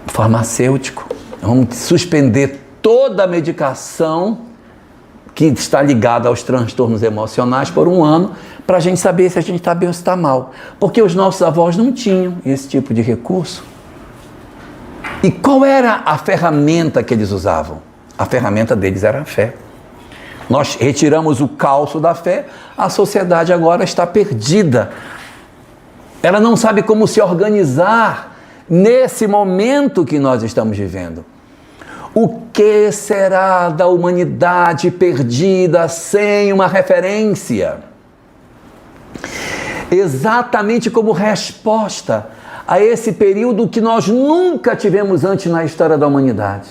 Farmacêutico. Vamos suspender toda a medicação que está ligada aos transtornos emocionais por 1 ano, para a gente saber se a gente está bem ou se está mal. Porque os nossos avós não tinham esse tipo de recurso. E qual era a ferramenta que eles usavam? A ferramenta deles era a fé. Nós retiramos o calço da fé, a sociedade agora está perdida. Ela não sabe como se organizar nesse momento que nós estamos vivendo. O que será da humanidade perdida sem uma referência? Exatamente como resposta a esse período que nós nunca tivemos antes na história da humanidade.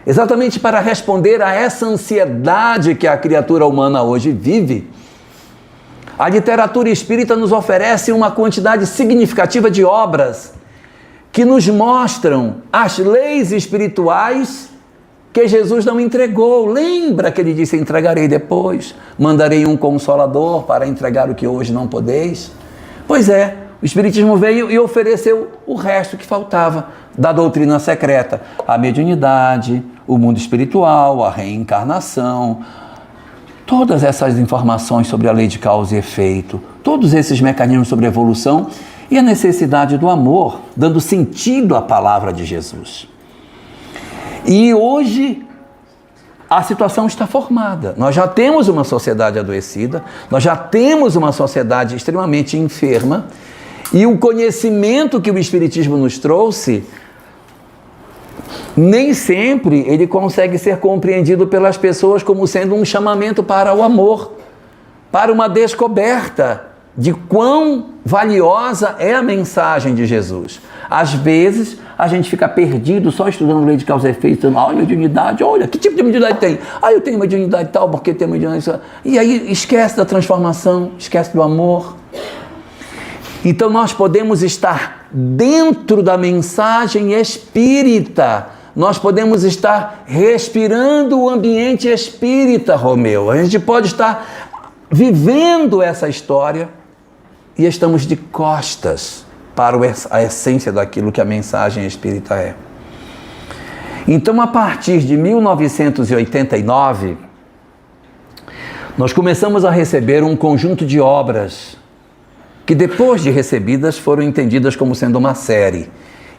Exatamente para responder a essa ansiedade que a criatura humana hoje vive, a literatura espírita nos oferece uma quantidade significativa de obras que nos mostram as leis espirituais que Jesus não entregou. Lembra que ele disse: entregarei depois, mandarei um consolador para entregar o que hoje não podeis? Pois é, o Espiritismo veio e ofereceu o resto que faltava da doutrina secreta: a mediunidade, o mundo espiritual, a reencarnação, todas essas informações sobre a lei de causa e efeito, todos esses mecanismos sobre a evolução e a necessidade do amor, dando sentido à palavra de Jesus. E hoje a situação está formada. Nós já temos uma sociedade adoecida, nós já temos uma sociedade extremamente enferma, e o conhecimento que o Espiritismo nos trouxe, nem sempre ele consegue ser compreendido pelas pessoas como sendo um chamamento para o amor, para uma descoberta de quão valiosa é a mensagem de Jesus. Às vezes, a gente fica perdido só estudando lei de causa e efeito, olha, mediunidade, olha, que tipo de mediunidade tem? Eu tenho mediunidade tal, porque tenho mediunidade... E aí esquece da transformação, esquece do amor. Então nós podemos estar dentro da mensagem espírita, nós podemos estar respirando o ambiente espírita, Romeu. A gente pode estar vivendo essa história e estamos de costas para a essência daquilo que a mensagem espírita é. Então, a partir de 1989, nós começamos a receber um conjunto de obras que, depois de recebidas, foram entendidas como sendo uma série.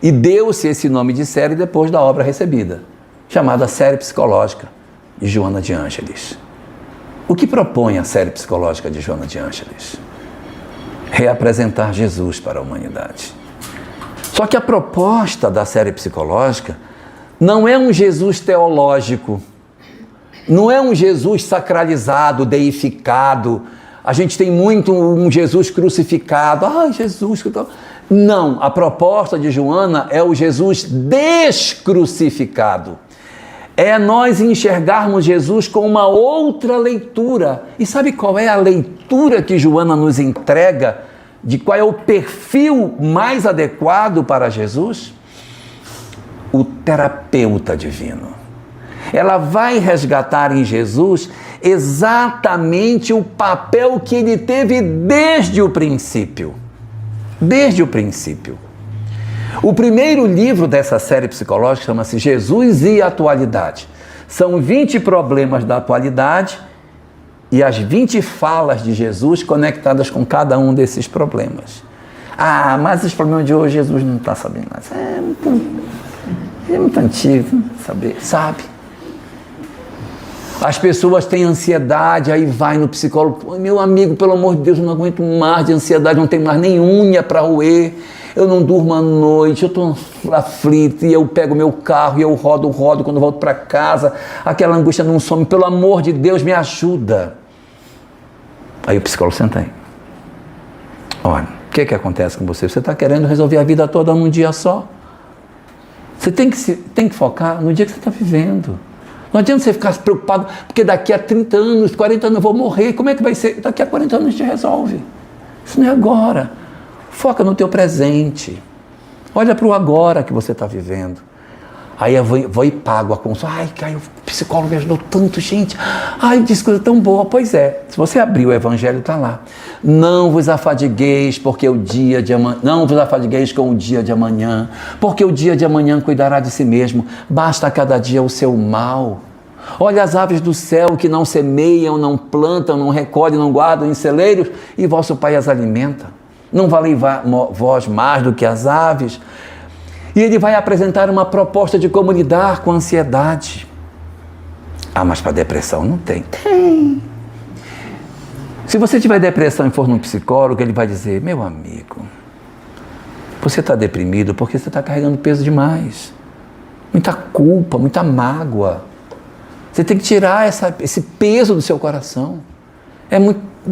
E deu-se esse nome de série depois da obra recebida, chamada Série Psicológica de Joana de Ângeles. O que propõe a Série Psicológica de Joana de Ângeles? Reapresentar Jesus para a humanidade. Só que a proposta da série psicológica não é um Jesus teológico, não é um Jesus sacralizado, deificado. A gente tem muito um Jesus crucificado. Jesus... Não, a proposta de Joana é o Jesus descrucificado. É nós enxergarmos Jesus com uma outra leitura. E sabe qual é a leitura que Joana nos entrega? De qual é o perfil mais adequado para Jesus? O terapeuta divino. Ela vai resgatar em Jesus exatamente o papel que ele teve desde o princípio. Desde o princípio. O primeiro livro dessa série psicológica chama-se Jesus e a Atualidade. São 20 problemas da atualidade e as 20 falas de Jesus conectadas com cada um desses problemas. Mas os problemas de hoje Jesus não está sabendo nada. É muito antigo, sabe? As pessoas têm ansiedade, aí vai no psicólogo. Meu amigo, pelo amor de Deus, eu não aguento mais de ansiedade, não tenho mais nem unha para roer. eu não durmo à noite, eu estou aflito, e eu pego meu carro e eu rodo, quando eu volto para casa, aquela angústia não some, pelo amor de Deus, me ajuda. Aí o psicólogo senta aí. Olha, o que acontece com você? Você está querendo resolver a vida toda num dia só? Você tem que focar no dia que você está vivendo. Não adianta você ficar preocupado, porque daqui a 30 anos, 40 anos eu vou morrer. Como é que vai ser? Daqui a 40 anos a gente resolve. Isso não é agora. Foca no teu presente. Olha para o agora que você está vivendo. Aí eu vou e pago a consulta. Ai, Caio, o psicólogo me ajudou tanto, gente. Ai, disse coisa tão boa. Pois é, se você abrir o evangelho, está lá. Não vos afadigueis, porque o dia de amanhã. Não vos afadigueis com o dia de amanhã, porque o dia de amanhã cuidará de si mesmo. Basta a cada dia o seu mal. Olha as aves do céu que não semeiam, não plantam, não recolhem, não guardam em celeiros, e vosso Pai as alimenta. Não valei vós mais do que as aves? E ele vai apresentar uma proposta de como lidar com a ansiedade. Ah, mas para depressão não tem. Tem. Se você tiver depressão e for num psicólogo, ele vai dizer, meu amigo, você está deprimido porque você está carregando peso demais. Muita culpa, muita mágoa. Você tem que tirar esse peso do seu coração.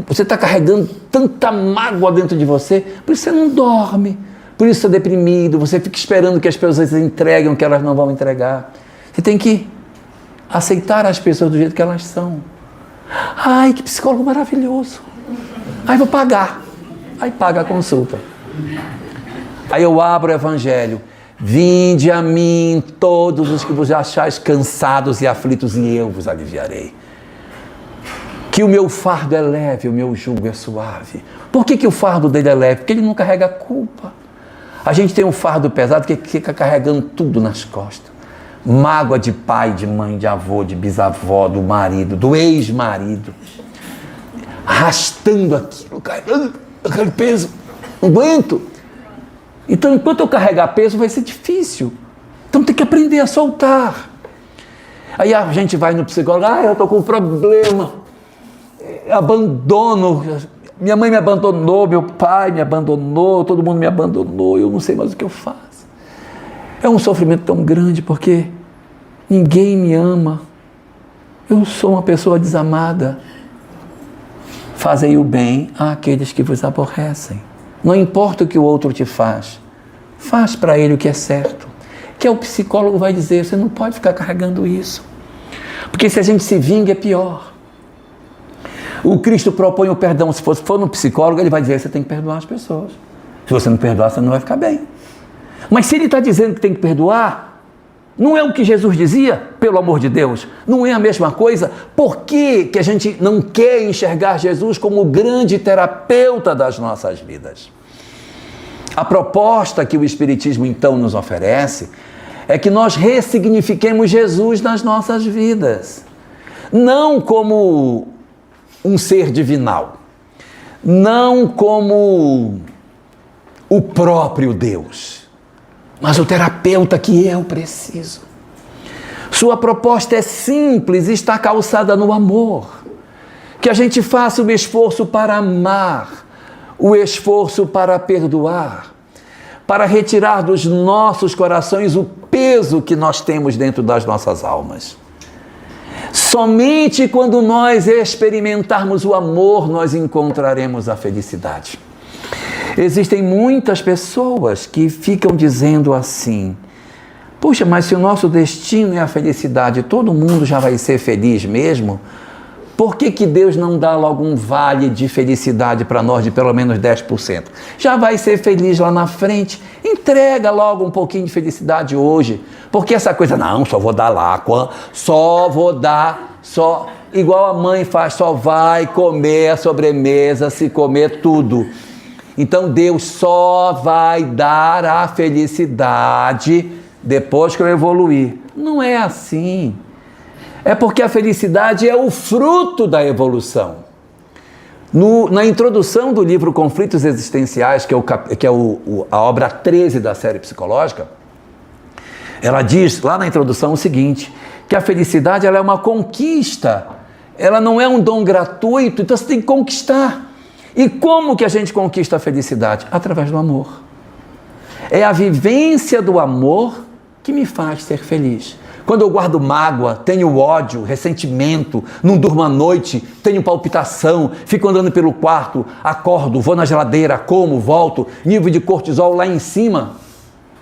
Você está carregando tanta mágoa dentro de você, por isso você não dorme. Por isso você está deprimido, você fica esperando que as pessoas entreguem o que elas não vão entregar. Você tem que aceitar as pessoas do jeito que elas são. Ai, que psicólogo maravilhoso. Aí vou pagar. Aí paga a consulta. Aí eu abro o evangelho. Vinde a mim todos os que vos achais cansados e aflitos, e eu vos aliviarei. Que o meu fardo é leve, o meu jugo é suave. Por que o fardo dele é leve? Porque ele não carrega culpa. A gente tem um fardo pesado que fica carregando tudo nas costas. Mágoa de pai, de mãe, de avô, de bisavó, do marido, do ex-marido. Arrastando aquilo, carregando aquele peso. Não aguento. Então, enquanto eu carregar peso, vai ser difícil. Então, tem que aprender a soltar. Aí a gente vai no psicólogo, eu estou com um problema. Abandono. Minha mãe me abandonou, meu pai me abandonou, todo mundo me abandonou, eu não sei mais o que eu faço. É um sofrimento tão grande porque ninguém me ama. Eu sou uma pessoa desamada. Fazei o bem àqueles que vos aborrecem. Não importa o que o outro te faz para ele o que é certo. Que o psicólogo vai dizer, você não pode ficar carregando isso. Porque se a gente se vinga é pior. O Cristo propõe o perdão. Se for no psicólogo, ele vai dizer, você tem que perdoar as pessoas. Se você não perdoar, você não vai ficar bem. Mas se ele está dizendo que tem que perdoar, não é o que Jesus dizia? Pelo amor de Deus, não é a mesma coisa? Por que a gente não quer enxergar Jesus como o grande terapeuta das nossas vidas? A proposta que o Espiritismo então nos oferece é que nós ressignifiquemos Jesus nas nossas vidas. Não como um ser divinal, não como o próprio Deus, mas o terapeuta que eu preciso. Sua proposta é simples e está calçada no amor. Que a gente faça o esforço para amar, o esforço para perdoar, para retirar dos nossos corações o peso que nós temos dentro das nossas almas. Somente quando nós experimentarmos o amor, nós encontraremos a felicidade. Existem muitas pessoas que ficam dizendo assim, puxa, mas se o nosso destino é a felicidade, todo mundo já vai ser feliz mesmo? Por que Deus não dá logo um vale de felicidade para nós de pelo menos 10%? Já vai ser feliz lá na frente. Entrega logo um pouquinho de felicidade hoje. Porque essa coisa, não, só vou dar lá, igual a mãe faz, só vai comer a sobremesa se comer tudo. Então Deus só vai dar a felicidade depois que eu evoluir. Não é assim. É porque a felicidade é o fruto da evolução. Na introdução do livro Conflitos Existenciais, que é a obra 13 da série psicológica, ela diz lá na introdução o seguinte, que a felicidade ela é uma conquista, ela não é um dom gratuito, então você tem que conquistar. E como que a gente conquista a felicidade? Através do amor. É a vivência do amor que me faz ser feliz. Quando eu guardo mágoa, tenho ódio, ressentimento, não durmo à noite, tenho palpitação, fico andando pelo quarto, acordo, vou na geladeira, como, volto, nível de cortisol lá em cima,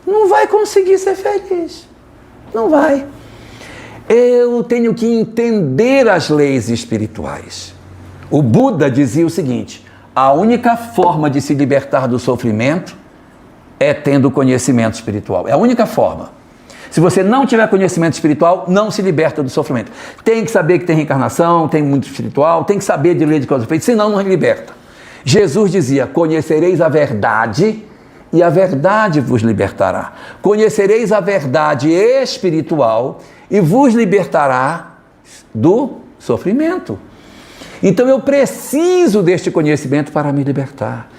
não vai conseguir ser feliz. Não vai. Eu tenho que entender as leis espirituais. O Buda dizia o seguinte: a única forma de se libertar do sofrimento é tendo conhecimento espiritual. É a única forma. Se você não tiver conhecimento espiritual, não se liberta do sofrimento. Tem que saber que tem reencarnação, tem mundo espiritual, tem que saber de lei de causa e efeito, senão não liberta. Jesus dizia: conhecereis a verdade e a verdade vos libertará. Conhecereis a verdade espiritual e vos libertará do sofrimento. Então eu preciso deste conhecimento para me libertar.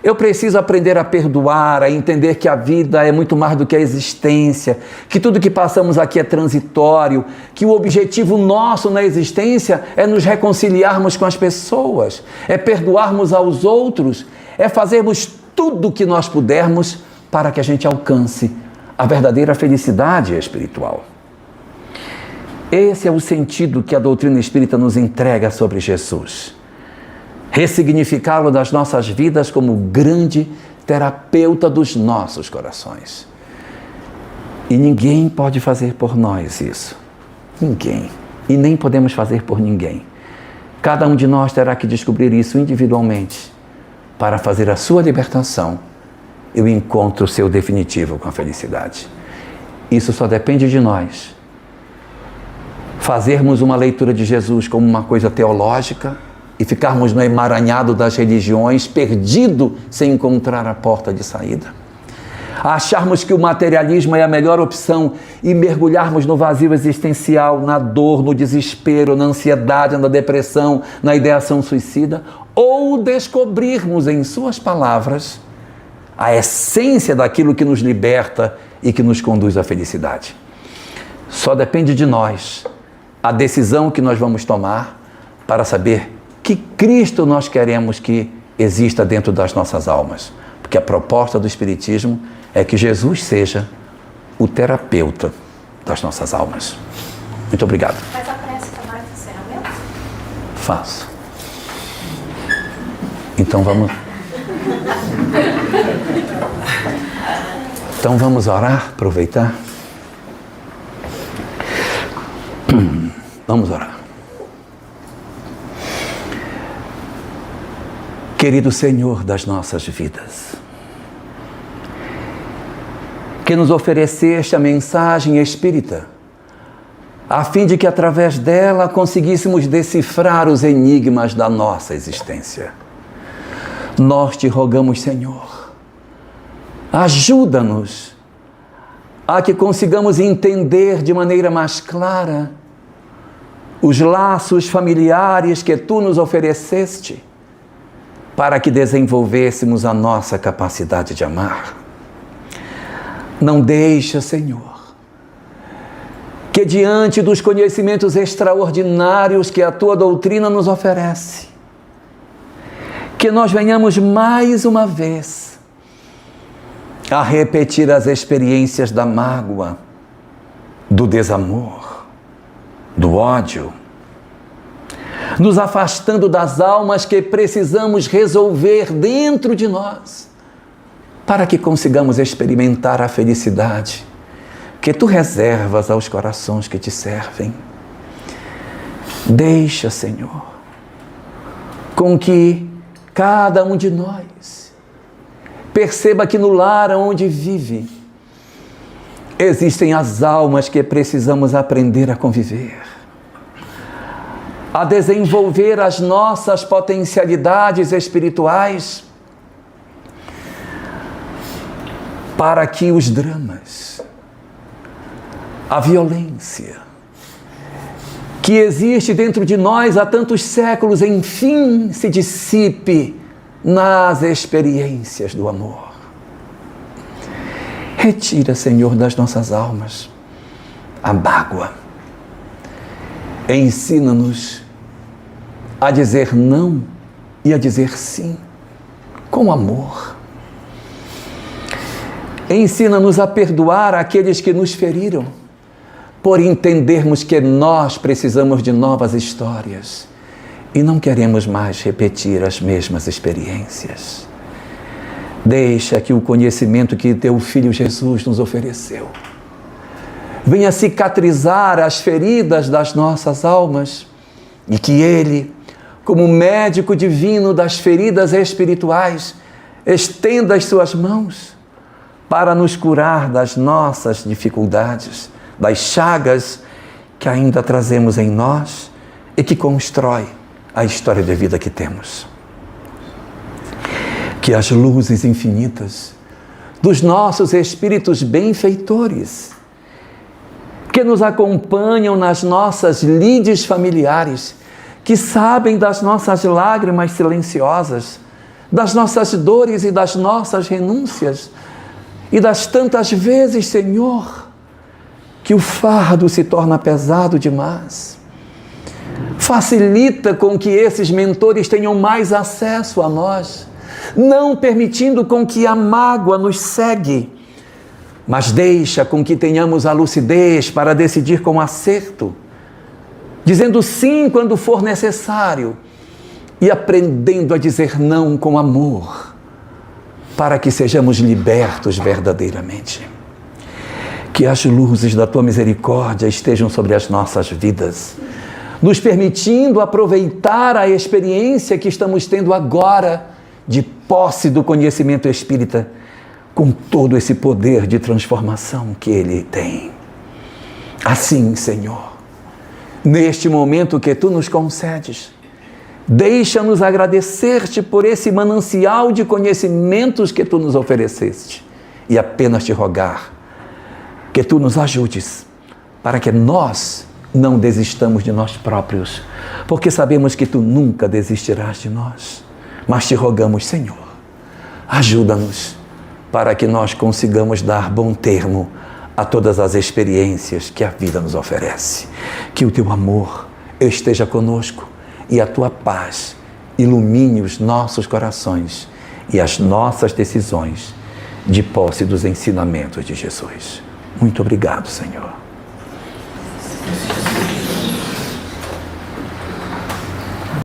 Eu preciso aprender a perdoar, a entender que a vida é muito mais do que a existência, que tudo que passamos aqui é transitório, que o objetivo nosso na existência é nos reconciliarmos com as pessoas, é perdoarmos aos outros, é fazermos tudo o que nós pudermos para que a gente alcance a verdadeira felicidade espiritual. Esse é o sentido que a doutrina espírita nos entrega sobre Jesus. Ressignificá-lo das nossas vidas como grande terapeuta dos nossos corações. E ninguém pode fazer por nós isso. Ninguém. E nem podemos fazer por ninguém. Cada um de nós terá que descobrir isso individualmente para fazer a sua libertação e o encontro seu definitivo com a felicidade. Isso só depende de nós. Fazermos uma leitura de Jesus como uma coisa teológica e ficarmos no emaranhado das religiões, perdido sem encontrar a porta de saída. Acharmos que o materialismo é a melhor opção e mergulharmos no vazio existencial, na dor, no desespero, na ansiedade, na depressão, na ideação suicida, ou descobrirmos em suas palavras a essência daquilo que nos liberta e que nos conduz à felicidade. Só depende de nós a decisão que nós vamos tomar para saber que Cristo nós queremos que exista dentro das nossas almas. Porque a proposta do Espiritismo é que Jesus seja o terapeuta das nossas almas. Muito obrigado. Faz a prece para mais encerramento? Faço. Então vamos orar, aproveitar. Vamos orar. Querido Senhor das nossas vidas, que nos ofereceste a mensagem espírita, a fim de que através dela conseguíssemos decifrar os enigmas da nossa existência. Nós te rogamos, Senhor, ajuda-nos a que consigamos entender de maneira mais clara os laços familiares que tu nos ofereceste, para que desenvolvêssemos a nossa capacidade de amar. Não deixa, Senhor, que diante dos conhecimentos extraordinários que a tua doutrina nos oferece, que nós venhamos mais uma vez a repetir as experiências da mágoa, do desamor, do ódio, nos afastando das almas que precisamos resolver dentro de nós, para que consigamos experimentar a felicidade que tu reservas aos corações que te servem. Deixa, Senhor, com que cada um de nós perceba que no lar onde vive existem as almas que precisamos aprender a conviver, a desenvolver as nossas potencialidades espirituais, para que os dramas, a violência que existe dentro de nós há tantos séculos, enfim, se dissipe nas experiências do amor. Retira, Senhor, das nossas almas a mágoa. Ensina-nos a dizer não e a dizer sim, com amor. Ensina-nos a perdoar aqueles que nos feriram, por entendermos que nós precisamos de novas histórias e não queremos mais repetir as mesmas experiências. Deixa que o conhecimento que teu Filho Jesus nos ofereceu venha cicatrizar as feridas das nossas almas e que Ele, como médico divino das feridas espirituais, estenda as suas mãos para nos curar das nossas dificuldades, das chagas que ainda trazemos em nós e que constrói a história de vida que temos. Que as luzes infinitas dos nossos espíritos benfeitores, que nos acompanham nas nossas lides familiares, que sabem das nossas lágrimas silenciosas, das nossas dores e das nossas renúncias, e das tantas vezes, Senhor, que o fardo se torna pesado demais. Facilita com que esses mentores tenham mais acesso a nós, não permitindo com que a mágoa nos cegue, mas deixa com que tenhamos a lucidez para decidir com acerto, dizendo sim quando for necessário e aprendendo a dizer não com amor, para que sejamos libertos verdadeiramente. Que as luzes da Tua misericórdia estejam sobre as nossas vidas, nos permitindo aproveitar a experiência que estamos tendo agora de posse do conhecimento espírita, com todo esse poder de transformação que ele tem. Assim, Senhor, neste momento que Tu nos concedes, deixa-nos agradecer-Te por esse manancial de conhecimentos que Tu nos ofereceste e apenas Te rogar que Tu nos ajudes para que nós não desistamos de nós próprios, porque sabemos que Tu nunca desistirás de nós, mas Te rogamos, Senhor, ajuda-nos para que nós consigamos dar bom termo a todas as experiências que a vida nos oferece. Que o Teu amor esteja conosco e a Tua paz ilumine os nossos corações e as nossas decisões de posse dos ensinamentos de Jesus. Muito obrigado, Senhor.